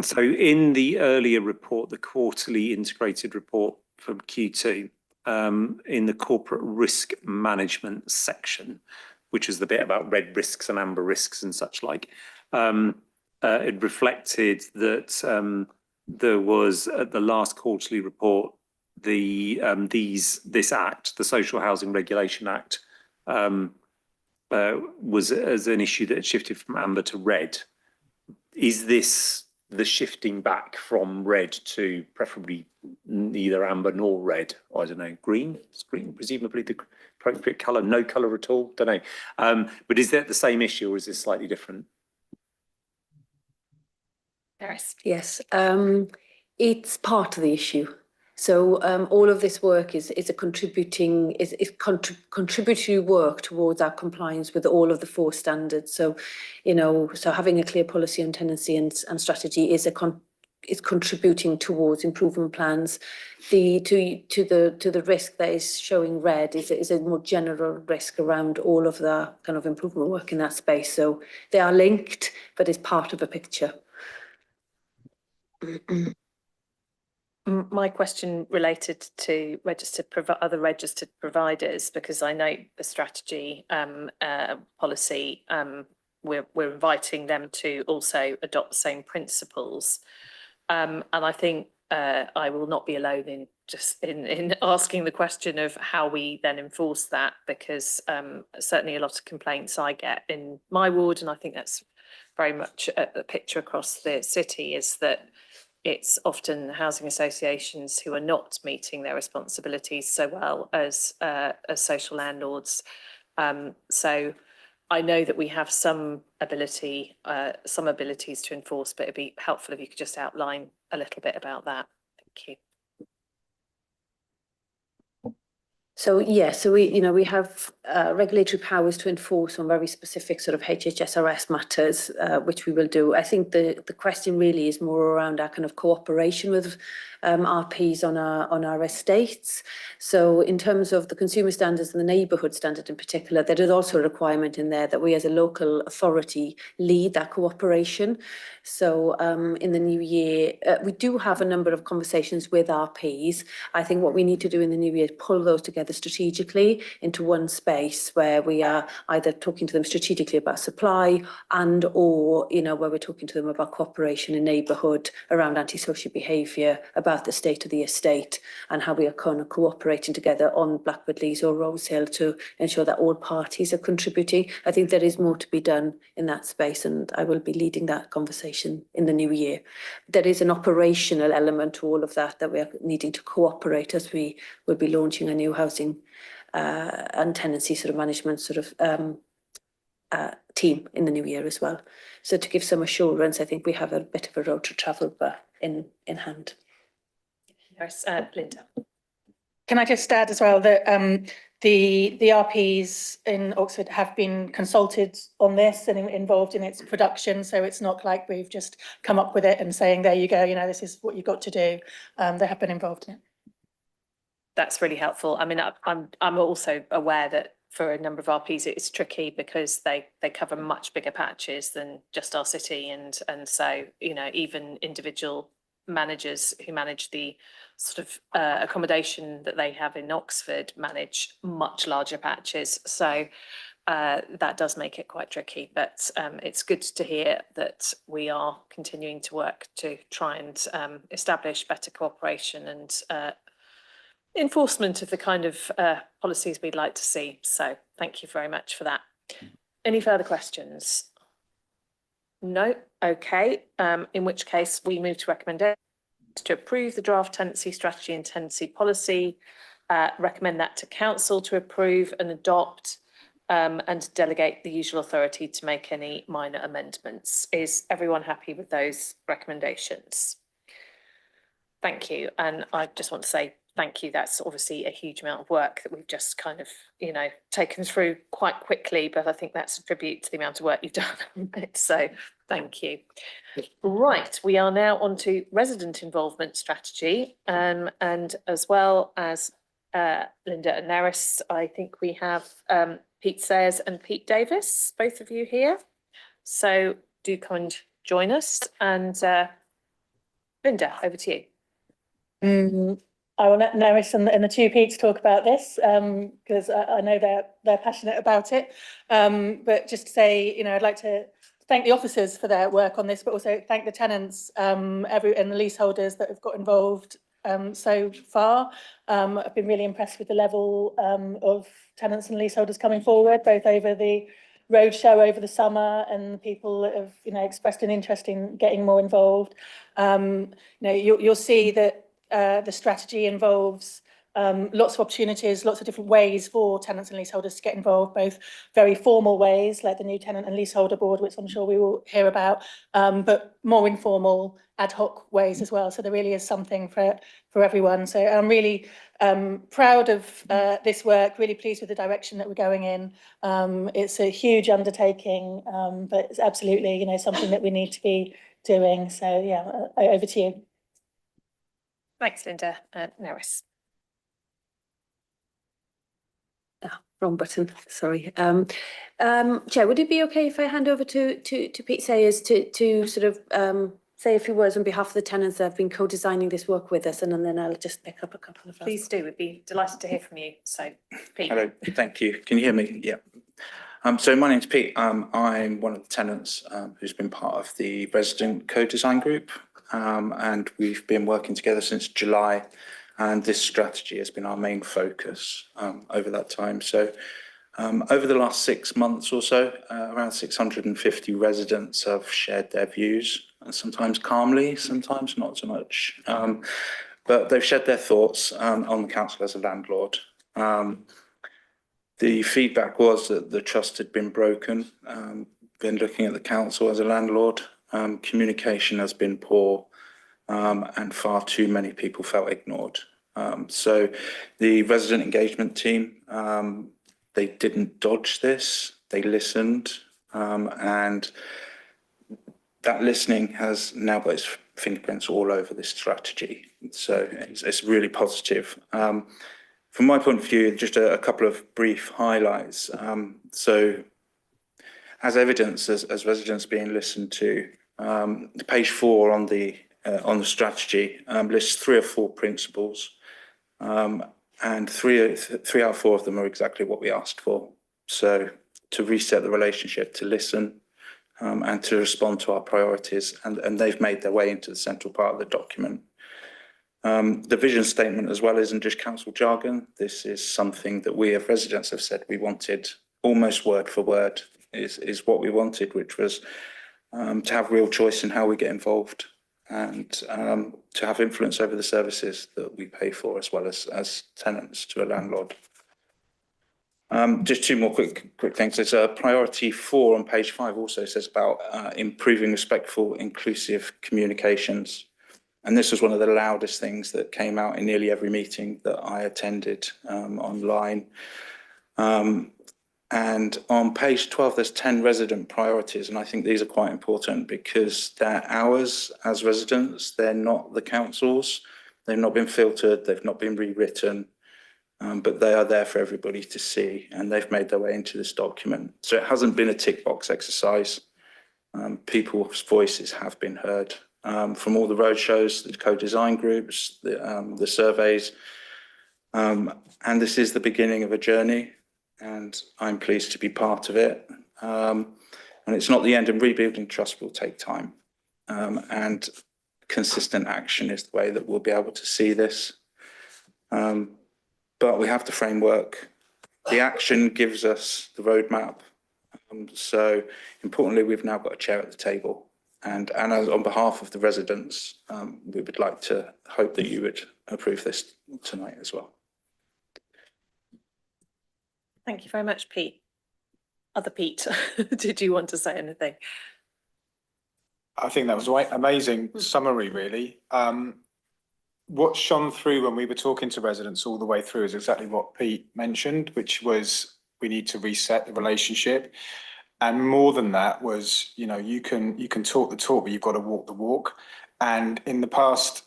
So in the earlier report, the quarterly integrated report from Q2, in the corporate risk management section, which is the bit about red risks and amber risks and such like, it reflected that there was at the last quarterly report, this act, the Social Housing Regulation Act, was as an issue that shifted from amber to red. Is this the shifting back from red to preferably neither amber nor red. I don't know, green. Is green presumably the appropriate colour? No colour at all. Don't know. But is that the same issue, or is this slightly different? Yes, it's part of the issue. So all of this work is a contributory work towards our compliance with all of the 4 standards. So, so having a clear policy on tenancy and strategy is contributing towards improvement plans. To the risk that is showing red is a more general risk around all of the kind of improvement work in that space. So they are linked, but it's part of a picture. My question related to other registered providers, because I know the strategy policy, we're inviting them to also adopt the same principles. And I think I will not be alone in asking the question of how we then enforce that, because certainly a lot of complaints I get in my ward, and I think that's very much a picture across the city, is that it's often housing associations who are not meeting their responsibilities so well as social landlords. So I know that we have some abilities to enforce, but it'd be helpful if you could just outline a little bit about that. Thank you. So so we have regulatory powers to enforce on very specific sort of HHSRS matters, which we will do. I think the question really is more around our kind of cooperation with RPs on our estates. So in terms of the consumer standards and the neighbourhood standard in particular, there is also a requirement in there that we as a local authority lead that cooperation. So in the new year, we do have a number of conversations with RPs. I think what we need to do in the new year is pull those together strategically into one space where we are either talking to them strategically about supply or where we're talking to them about cooperation in neighbourhood around antisocial behaviour, about the state of the estate and how we are kind of cooperating together on Blackwood Leys or Rosehill to ensure that all parties are contributing. I think there is more to be done in that space, and I will be leading that conversation in the new year. There is an operational element to all of that we are needing to cooperate as we will be launching a new housing and tenancy sort of management sort of team in the new year as well. So to give some assurance, I think we have a bit of a road to travel, but in hand. Yes, Linda. Can I just add as well that the RPs in Oxford have been consulted on this and involved in its production, so it's not like we've just come up with it and saying, there you go, this is what you've got to do. They have been involved in it. That's really helpful. I mean, I'm also aware that for a number of RPs it's tricky because they cover much bigger patches than just our city, and so even individual managers who manage the sort of accommodation that they have in Oxford manage much larger patches. So that does make it quite tricky, but it's good to hear that we are continuing to work to try and establish better cooperation and enforcement of the kind of policies we'd like to see. So thank you very much for that. Any further questions? No? Okay. In which case we move to recommendation to approve the draft tenancy strategy and tenancy policy, recommend that to council to approve and adopt, and to delegate the usual authority to make any minor amendments. Is everyone happy with those recommendations? Thank you. And I just want to say thank you. That's obviously a huge amount of work that we've just kind of, taken through quite quickly, but I think that's a tribute to the amount of work you've done on it. So thank you. Right, we are now on to resident involvement strategy, and as well as Linda and Neris, I think we have Pete Sayers and Pete Davis, both of you here. So do come and join us. And Linda, over to you. I will let Neris and the two Petes talk about this because I know they're passionate about it. But just to say, I'd like to thank the officers for their work on this, but also thank the tenants and the leaseholders that have got involved so far. I've been really impressed with the level of tenants and leaseholders coming forward, both over the roadshow over the summer, and people that have, expressed an interest in getting more involved. You'll see that the strategy involves lots of opportunities, lots of different ways for tenants and leaseholders to get involved, both very formal ways like the new tenant and leaseholder board, which I'm sure we will hear about, but more informal ad hoc ways as well. So there really is something for everyone. So I'm really proud of this work, really pleased with the direction that we're going in. It's a huge undertaking, but it's absolutely, something that we need to be doing. So yeah, over to you. Thanks, Linda. Nerys. Wrong button, sorry. Chair, would it be okay if I hand over to Pete Sayers to sort of say a few words on behalf of the tenants that have been co-designing this work with us, and then I'll just pick up a couple of. Please do. We'd be delighted to hear from you. So, Pete. Hello, thank you. Can you hear me? Yeah. So my name's Pete. I'm one of the tenants who's been part of the resident co-design group, and we've been working together since July. And this strategy has been our main focus over that time. So over the last 6 months or so, around 650 residents have shared their views, and sometimes calmly, sometimes not so much. But they've shared their thoughts on the council as a landlord. The feedback was that the trust had been broken. Been looking at the council as a landlord. Communication has been poor. And far too many people felt ignored. So the resident engagement team, they didn't dodge this, they listened, and that listening has now got its fingerprints all over this strategy. So it's really positive. From my point of view, just a couple of brief highlights. So as evidence, as residents being listened to, page 4 on the strategy lists 3 or 4 principles, and three out of 4 of them are exactly what we asked for. So to reset the relationship, to listen, and to respond to our priorities, and they've made their way into the central part of the document. The vision statement as well isn't just council jargon. This is something that we as residents have said we wanted, almost word for word, is what we wanted, which was to have real choice in how we get involved, and to have influence over the services that we pay for, as well as tenants to a landlord. Just 2 more quick things. There's a priority 4 on page 5 also says about improving respectful, inclusive communications. And this was one of the loudest things that came out in nearly every meeting that I attended online. And on page 12, there's 10 resident priorities. And I think these are quite important because they're ours as residents. They're not the council's. They've not been filtered. They've not been rewritten. But they are there for everybody to see. And they've made their way into this document. So it hasn't been a tick box exercise. People's voices have been heard from all the roadshows, the co-design groups, the surveys. And this is the beginning of a journey. And I'm pleased to be part of it. And it's not the end, and rebuilding trust will take time. And consistent action is the way that we'll be able to see this. But we have the framework. The action gives us the roadmap. So importantly, we've now got a chair at the table. And as on behalf of the residents, we would like to hope that you would approve this tonight as well. Thank you very much, Pete. Other Pete, did you want to say anything? I think that was an amazing summary, really. What shone through when we were talking to residents all the way through is exactly what Pete mentioned, which was we need to reset the relationship. And more than that was, you can talk the talk, but you've got to walk the walk. And in the past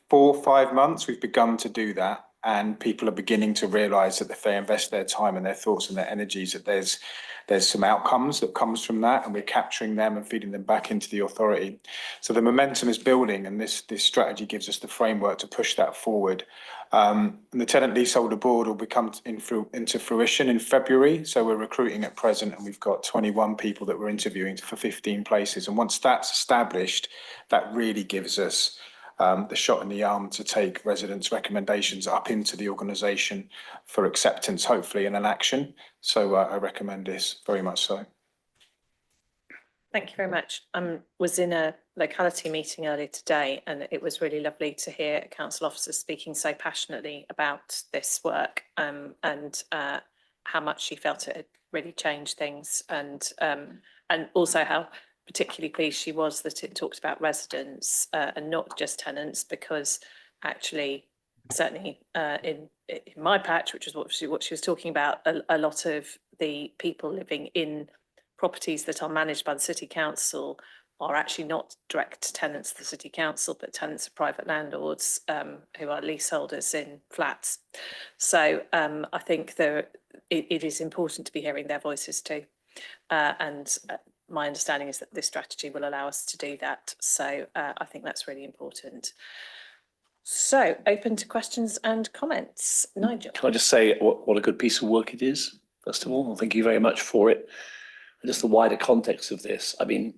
4 or 5 months, we've begun to do that. And people are beginning to realise that if they invest their time and their thoughts and their energies, that there's some outcomes that comes from that, and we're capturing them and feeding them back into the authority. So the momentum is building, and this strategy gives us the framework to push that forward. And the tenant leaseholder board will become into fruition in February. So we're recruiting at present, and we've got 21 people that we're interviewing for 15 places. And once that's established, that really gives us the shot in the arm to take residents' recommendations up into the organisation for acceptance, hopefully, and an action. So I recommend this very much so. Thank you very much. Was in a locality meeting earlier today, and it was really lovely to hear council officers speaking so passionately about this work, and how much she felt it had really changed things, and also how particularly pleased she was that it talked about residents and not just tenants, because actually, certainly in my patch, which is what she was talking about, a lot of the people living in properties that are managed by the city council are actually not direct tenants of the city council, but tenants of private landlords who are leaseholders in flats. So I think it is important to be hearing their voices too. And my understanding is that this strategy will allow us to do that. So I think that's really important. So open to questions and comments. Nigel. Can I just say what a good piece of work it is, first of all? Thank you very much for it. And just the wider context of this. I mean,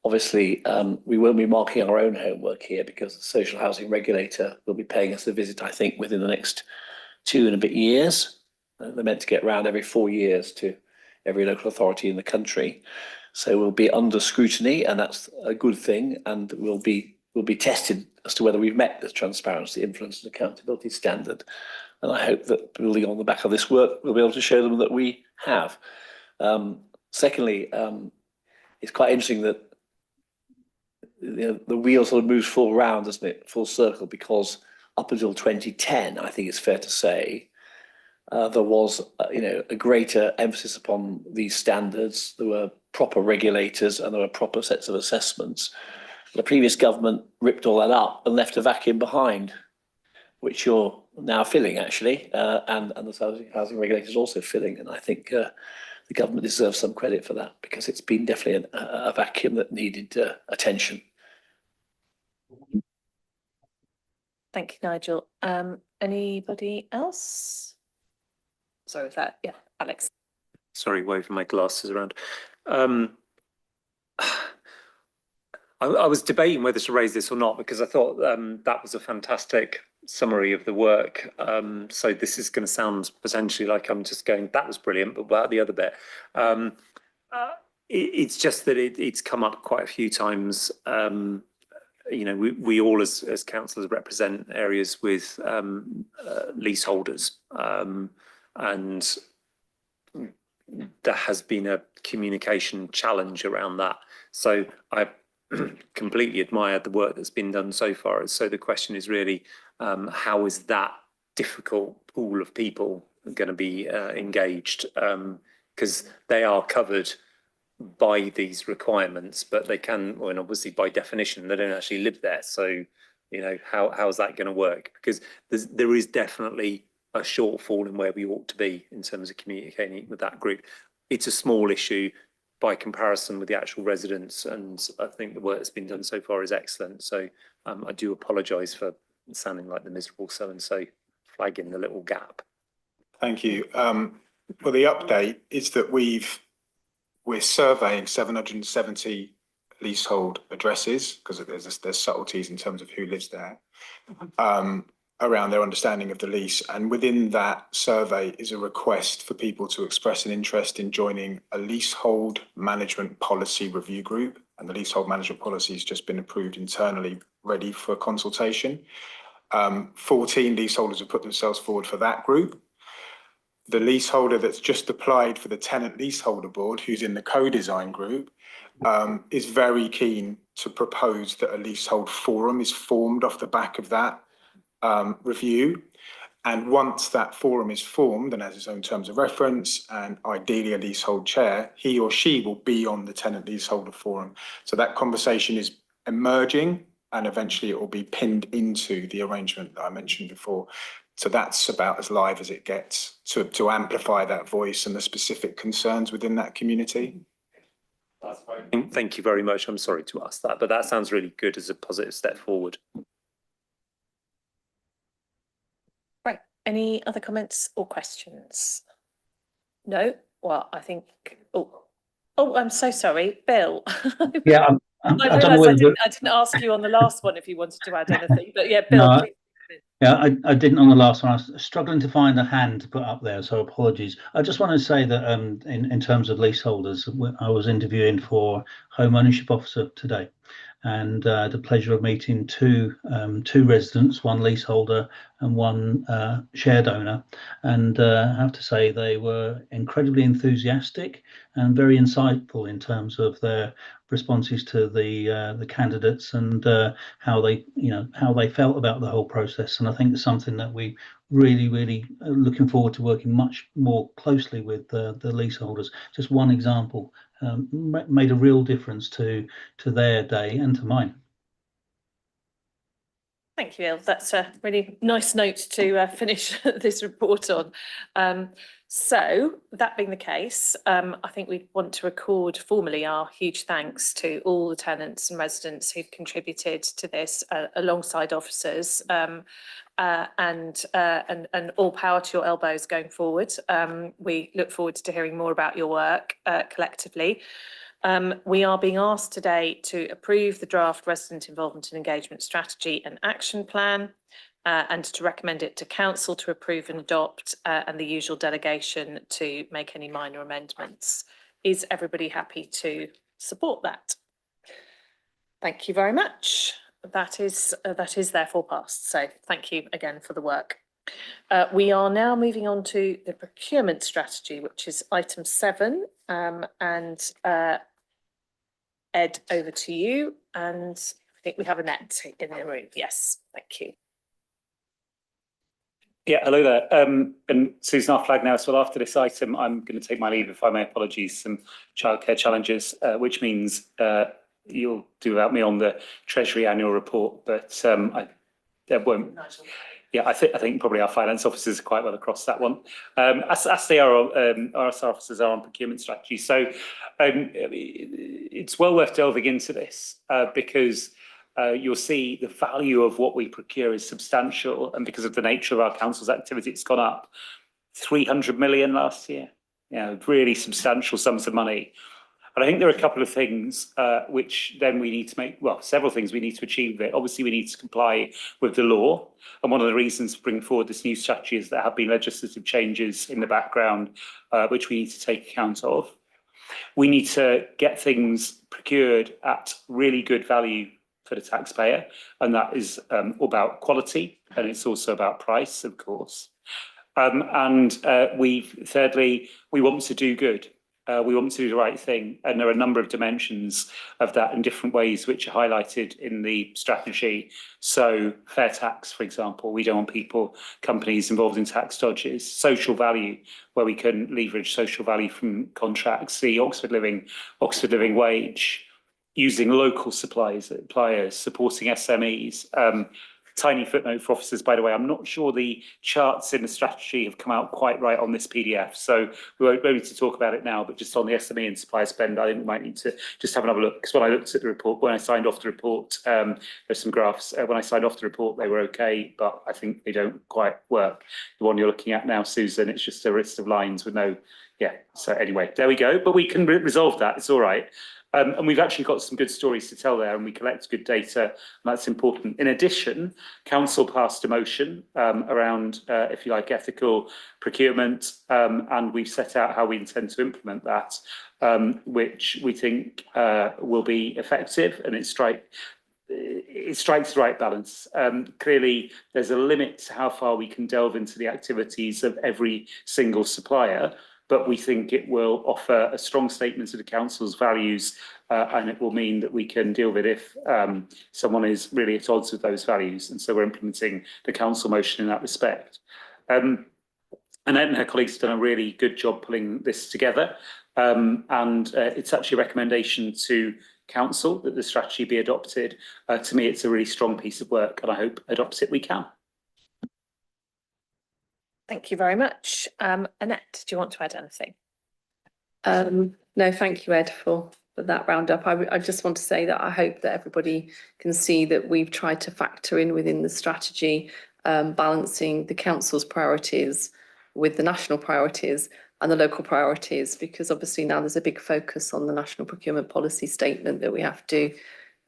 obviously, we won't be marking our own homework here because the social housing regulator will be paying us a visit, I think, within the next 2 and a bit years. They're meant to get round every 4 years to every local authority in the country. So we'll be under scrutiny, and that's a good thing. And we'll be tested as to whether we've met the transparency, influence and accountability standard. And I hope that building on the back of this work, we'll be able to show them that we have. Secondly, it's quite interesting that the wheel sort of moves full round, doesn't it? Full circle, because up until 2010, I think it's fair to say, there was a greater emphasis upon these standards. There were proper regulators and there were proper sets of assessments. The previous government ripped all that up and left a vacuum behind, which you're now filling, actually, and the housing regulators also filling. And I think the government deserves some credit for that, because it's been definitely a vacuum that needed attention. Thank you, Nigel. Anybody else? Sorry, was that? Yeah, Alex. Sorry, waving my glasses around. I was debating whether to raise this or not, because I thought that was a fantastic summary of the work. So this is going to sound potentially like I'm just going, that was brilliant, but about the other bit. It's just that it's come up quite a few times. We all as councillors represent areas with leaseholders, and there has been a communication challenge around that. So I completely admire the work that's been done so far. So the question is really, how is that difficult pool of people going to be engaged? Because they are covered by these requirements, but they can, and obviously by definition, they don't actually live there. So, how is that going to work? Because there is definitely a shortfall in where we ought to be in terms of communicating with that group. It's a small issue by comparison with the actual residents, and I think the work that's been done so far is excellent. So I do apologise for sounding like the miserable so-and-so, flagging the little gap. Thank you. Well, the update is that we're surveying 770 leasehold addresses, because there's subtleties in terms of who lives there, around their understanding of the lease. And within that survey is a request for people to express an interest in joining a leasehold management policy review group. And the leasehold management policy has just been approved internally, ready for consultation. 14 leaseholders have put themselves forward for that group. The leaseholder that's just applied for the tenant leaseholder board, who's in the co-design group, is very keen to propose that a leasehold forum is formed off the back of that review. And once that forum is formed and has its own terms of reference, and ideally a leasehold chair, he or she will be on the tenant leaseholder forum. So that conversation is emerging, and eventually it will be pinned into the arrangement that I mentioned before. So that's about as live as it gets to amplify that voice and the specific concerns within that community. Thank you very much. I'm sorry to ask that, but that sounds really good as a positive step forward. Right. Any other comments or questions? No? Well, I think, oh, I'm so sorry, Bill. Yeah, I realised I didn't ask you on the last one if you wanted to add anything, but yeah, Bill. No, please. Yeah, I didn't on the last one. I was struggling to find a hand to put up there, so apologies. I just want to say that in terms of leaseholders, I was interviewing for Home Ownership Officer today, and the pleasure of meeting two residents, one leaseholder and one shared owner. And I have to say they were incredibly enthusiastic and very insightful in terms of their responses to the candidates and how they felt about the whole process. And I think it's something that we really are looking forward to working much more closely with the leaseholders. Just one example made a real difference to their day and to mine. Thank you, Il. That's a really nice note to finish this report on. So that being the case, I think we want to record formally our huge thanks to all the tenants and residents who've contributed to this alongside officers, and all power to your elbows going forward. We look forward to hearing more about your work collectively. We are being asked today to approve the draft resident involvement and engagement strategy and action plan, and to recommend it to council to approve and adopt, and the usual delegation to make any minor amendments. Is everybody happy to support that? Thank you very much. That is therefore passed. So thank you again for the work. We are now moving on to the procurement strategy, which is item 7, and Ed, over to you. And I think we have Annette in the room. Yes, thank you. Yeah, hello there. And Susan, our flag now. So after this item, I'm going to take my leave, if I may. Apologies, some childcare challenges, which means you'll do without me on the Treasury annual report. But there won't. Yeah, I think probably our finance officers are quite well across that one. As they are, RSR officers are on procurement strategy. So it's well worth delving into this because you'll see the value of what we procure is substantial, and because of the nature of our council's activity, it's gone up 300 million last year. Yeah, really substantial sums of money. And I think there are a couple of things which then we need to make, well, several things we need to achieve there. Obviously, we need to comply with the law. And one of the reasons to bring forward this new strategy is there have been legislative changes in the background, which we need to take account of. We need to get things procured at really good value for the taxpayer. And that is about quality, and it's also about price, of course. Thirdly, we want to do good. We want to do the right thing, and there are a number of dimensions of that in different ways which are highlighted in the strategy. So fair tax, for example, we don't want companies involved in tax dodges. Social value, where we can leverage social value from contracts, the Oxford Living wage, using local suppliers, supporting SMEs. Tiny footnote for officers, by the way, I'm not sure the charts in the strategy have come out quite right on this PDF, so we won't need to talk about it now, but just on the SME and supplier spend, I think we might need to just have another look, because when I looked at the report, when I signed off the report, there's some graphs, when I signed off the report, they were okay, but I think they don't quite work. The one you're looking at now, Susan, it's just a list of lines with no, yeah, so anyway, there we go, but we can resolve that, it's all right. And we've actually got some good stories to tell there, and we collect good data, and that's important. In addition, council passed a motion around, if you like, ethical procurement, and we've set out how we intend to implement that, which we think will be effective, and it strikes the right balance. Clearly, there's a limit to how far we can delve into the activities of every single supplier, but we think it will offer a strong statement to the council's values, and it will mean that we can deal with it if someone is really at odds with those values. And so we're implementing the council motion in that respect. Annette and her colleagues have done a really good job pulling this together. It's actually a recommendation to council that the strategy be adopted. To me, it's a really strong piece of work, and I hope adopt it we can. Thank you very much. Annette, do you want to add anything? No, thank you, Ed, for that roundup. I just want to say that I hope that everybody can see that we've tried to factor in within the strategy, balancing the council's priorities with the national priorities and the local priorities, because obviously now there's a big focus on the national procurement policy statement that we have to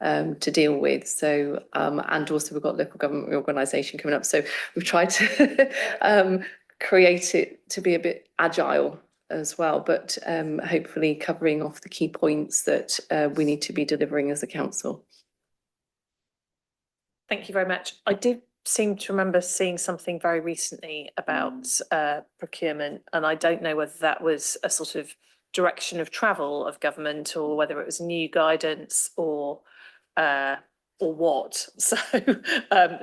to deal with. So, and also we've got local government reorganisation coming up. So we've tried to create it to be a bit agile as well, but hopefully covering off the key points that we need to be delivering as a council. Thank you very much. I did seem to remember seeing something very recently about procurement, and I don't know whether that was a sort of direction of travel of government or whether it was new guidance or what. So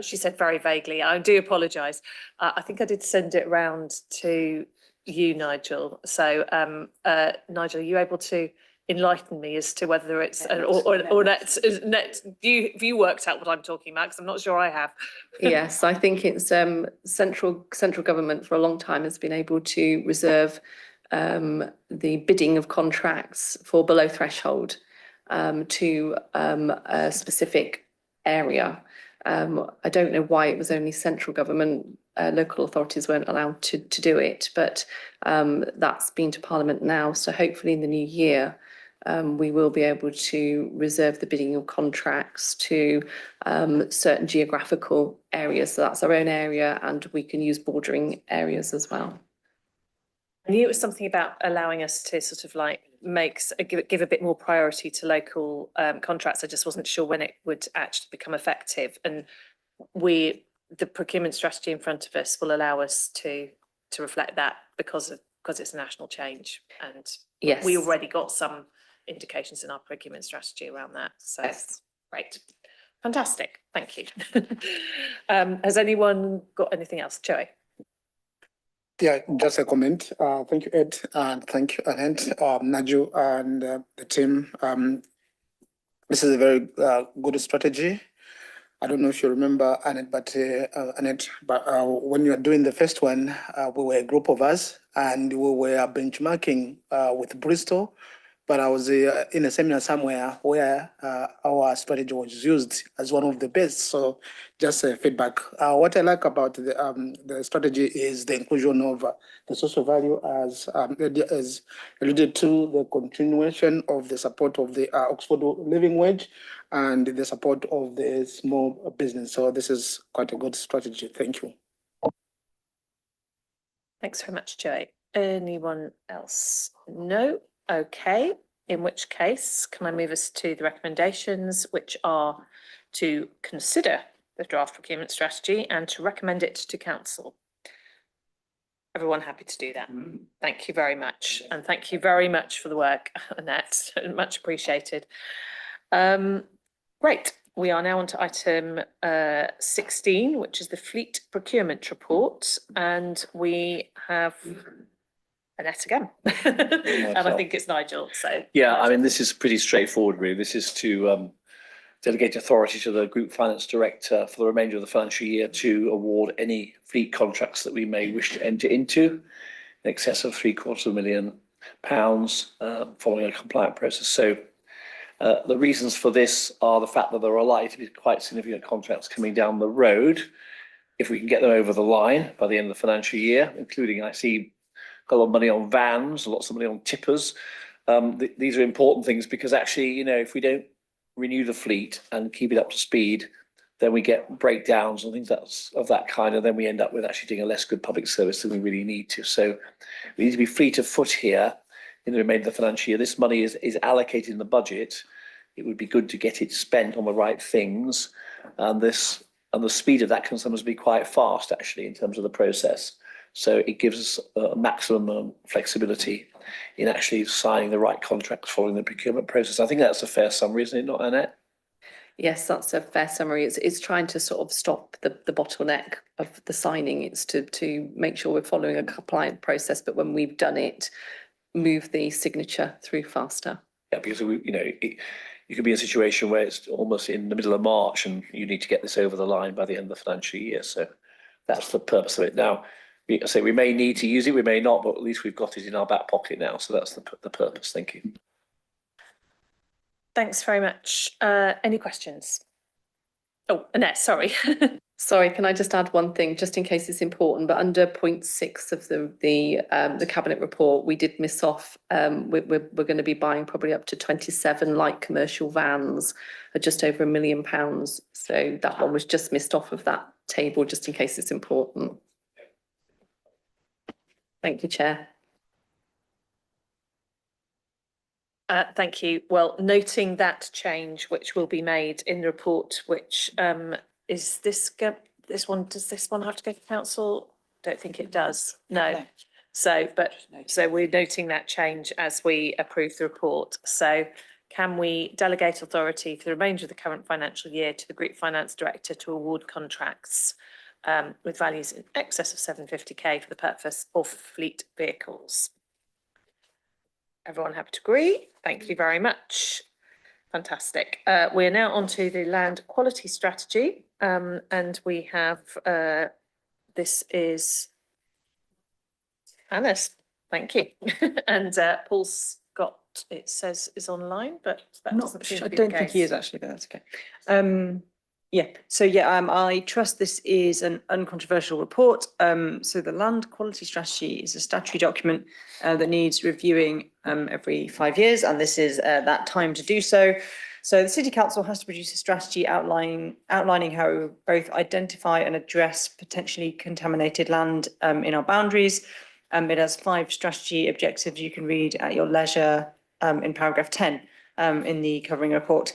she said very vaguely. I do apologise. I think I did send it round to you, Nigel. So Nigel, are you able to enlighten me as to whether it's or net? Have you worked out what I'm talking about? Because I'm not sure I have. Yes, I think it's central government for a long time has been able to reserve the bidding of contracts for below threshold to a specific area. I don't know why it was only central government. Local authorities weren't allowed to do it, but that's been to Parliament now. So hopefully in the new year, we will be able to reserve the bidding of contracts to certain geographical areas. So that's our own area, and we can use bordering areas as well. I knew it was something about allowing us to sort of like give a bit more priority to local contracts. I just wasn't sure when it would actually become effective. And the procurement strategy in front of us will allow us to reflect that because it's a national change. And yes, we already got some indications in our procurement strategy around that. So yes. Great. Fantastic. Thank you. Has anyone got anything else? Joey? Yeah, just a comment. Thank you, Ed, and thank you, Annette, Nigel, and the team. This is a very good strategy. I don't know if you remember, Annette, but when you were doing the first one, we were a group of us, and we were benchmarking with Bristol. But I was in a seminar somewhere where our strategy was used as one of the best. So just feedback. What I like about the strategy is the inclusion of the social value as alluded to, the continuation of the support of the Oxford Living Wage and the support of the small business. So this is quite a good strategy. Thank you. Thanks very much, Joey. Anyone else? No? Okay, in which case, can I move us to the recommendations, which are to consider the draft procurement strategy and to recommend it to council? Everyone happy to do that? Thank you very much. And thank you very much for the work, Annette, much appreciated. Great, we are now on to item 16, which is the fleet procurement report. And we have Annette again, and I think it's Nigel. So yeah, I mean, this is pretty straightforward, really. This is to delegate authority to the Group Finance Director for the remainder of the financial year to award any fleet contracts that we may wish to enter into in excess of £750,000 following a compliant process. So the reasons for this are the fact that there are likely to be quite significant contracts coming down the road if we can get them over the line by the end of the financial year, including, I see, a lot of money on vans, lots of money on tippers. These are important things because actually, you know, if we don't renew the fleet and keep it up to speed, then we get breakdowns and things of that kind, and then we end up with actually doing a less good public service than we really need to. So we need to be fleet of foot here in the remainder of the financial year. This money is allocated in the budget. It would be good to get it spent on the right things, and the speed of that can sometimes be quite fast actually in terms of the process. So it gives us a maximum flexibility in actually signing the right contracts following the procurement process. I think that's a fair summary, isn't it, not Annette? Yes, that's a fair summary. It's trying to sort of stop the bottleneck of the signing. It's to make sure we're following a compliant process, but when we've done it, move the signature through faster. Yeah, because you could be in a situation where it's almost in the middle of March and you need to get this over the line by the end of the financial year. So that's the purpose of it. Now, I say we may need to use it, we may not, but at least we've got it in our back pocket now. So that's the purpose. Thank you. Thanks very much. Any questions? Oh, Annette, sorry. Sorry, can I just add one thing, just in case it's important, but under point 6 of the cabinet report, we did miss off, we're going to be buying probably up to 27 light commercial vans at just over £1 million. So that one was just missed off of that table, just in case it's important. Thank you, Chair. Thank you. Well, noting that change, which will be made in the report, which is this one, does this one have to go to council? Don't think it does. No. So we're noting that change as we approve the report. So can we delegate authority for the remainder of the current financial year to the Group Finance Director to award contracts with values in excess of 750k for the purpose of fleet vehicles? Everyone happy to agree? Thank you very much. Fantastic. We're now on to the land quality strategy, and we have, this is Anna's, thank you. And Paul Scott, it says, is online, but that doesn't seem to I be the don't think he case. is actually, but that's okay. Yeah, so yeah, I trust this is an uncontroversial report. So the land quality strategy is a statutory document that needs reviewing every 5 years, and this is that time to do so. So the City Council has to produce a strategy outlining how we both identify and address potentially contaminated land in our boundaries. It has 5 strategy objectives you can read at your leisure in paragraph 10. In the covering report.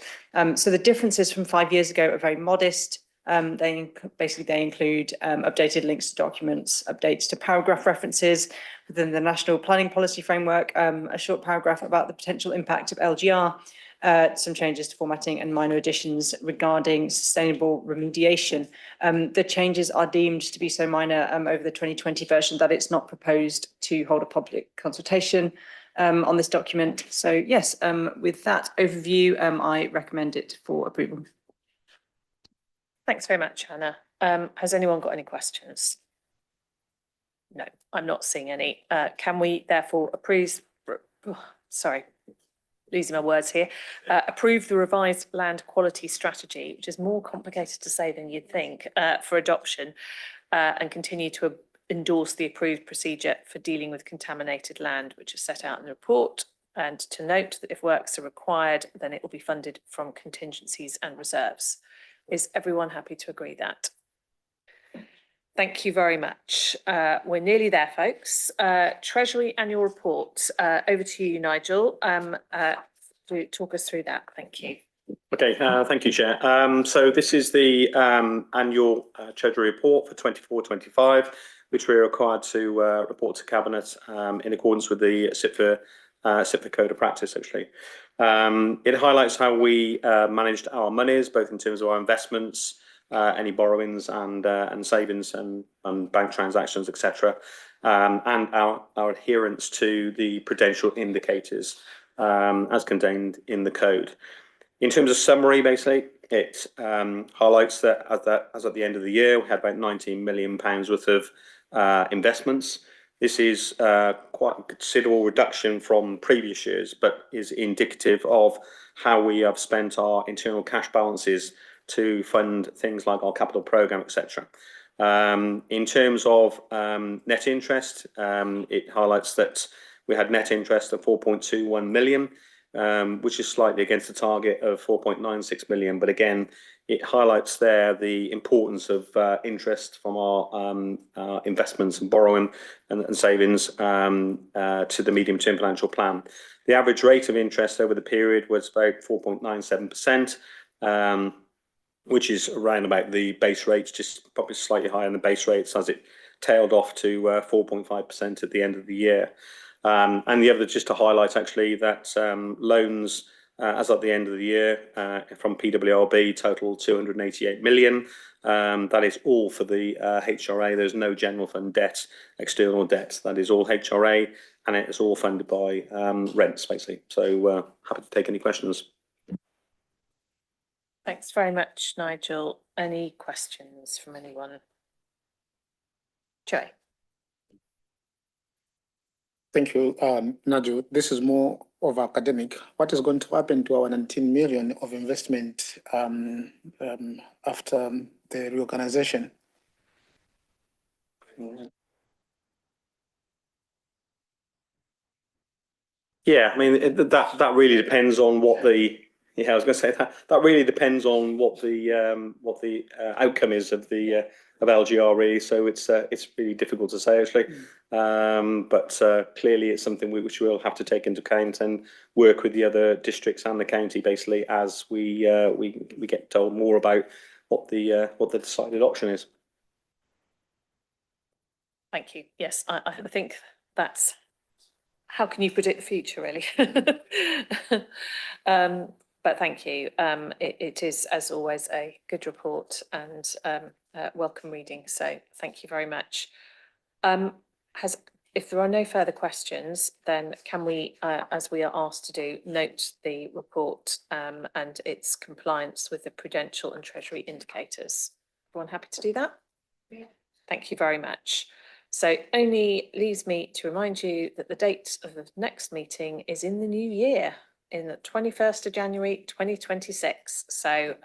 So the differences from 5 years ago are very modest. They include updated links to documents, updates to paragraph references within the National Planning Policy Framework, a short paragraph about the potential impact of LGR, some changes to formatting and minor additions regarding sustainable remediation. The changes are deemed to be so minor over the 2020 version that it's not proposed to hold a public consultation on this document. So yes, with that overview, I recommend it for approval. Thanks very much, Hannah. Has anyone got any questions? No, I'm not seeing any. Can we therefore approve, sorry, losing my words here, approve the revised land quality strategy, which is more complicated to say than you'd think, for adoption, and continue to endorse the approved procedure for dealing with contaminated land, which is set out in the report, and to note that if works are required, then it will be funded from contingencies and reserves. Is everyone happy to agree that? Thank you very much. We're nearly there, folks. Treasury annual report. Over to you, Nigel, to talk us through that. Thank you. Okay, thank you, Chair. So this is the annual Treasury report for 24-25, which we're required to report to Cabinet in accordance with the SIPFA Code of Practice, actually. It highlights how we managed our monies, both in terms of our investments, any borrowings and savings and bank transactions, etc., and our adherence to the prudential indicators as contained in the code. In terms of summary, basically, it highlights that as at the end of the year, we had about £19 million worth of investments. This is quite a considerable reduction from previous years, but is indicative of how we have spent our internal cash balances to fund things like our capital programme, etc. In terms of net interest, it highlights that we had net interest of 4.21 million, which is slightly against the target of 4.96 million. But again, it highlights there the importance of interest from our investments and borrowing and savings to the medium-term financial plan. The average rate of interest over the period was about 4.97%, which is around about the base rates, just probably slightly higher than the base rates as it tailed off to 4.5% at the end of the year. And the other, just to highlight actually, that loans as at the end of the year from PWLB total 288 million. That is all for the HRA. There's no general fund debt, external debt. That is all HRA, and it is all funded by rents, basically. So happy to take any questions. Thanks very much, Nigel. Any questions from anyone? Joy. Thank you, Nigel. This is more of academic, what is going to happen to our 19 million of investment after the reorganization? Yeah, I mean, that really depends on what the, I was going to say that really depends on what the outcome is of the of LGRE. So it's really difficult to say actually, but clearly it's something which we'll have to take into account and work with the other districts and the county basically as we get told more about what the decided option is. Thank you. Yes, I think that's, how can you predict the future, really? But thank you. It is, as always, a good report and welcome reading. So thank you very much. If there are no further questions, then can we, as we are asked to do, note the report and its compliance with the prudential and treasury indicators? Everyone happy to do that? Yeah. Thank you very much. So only leaves me to remind you that the date of the next meeting is in the new year, in the 21st of January 2026. So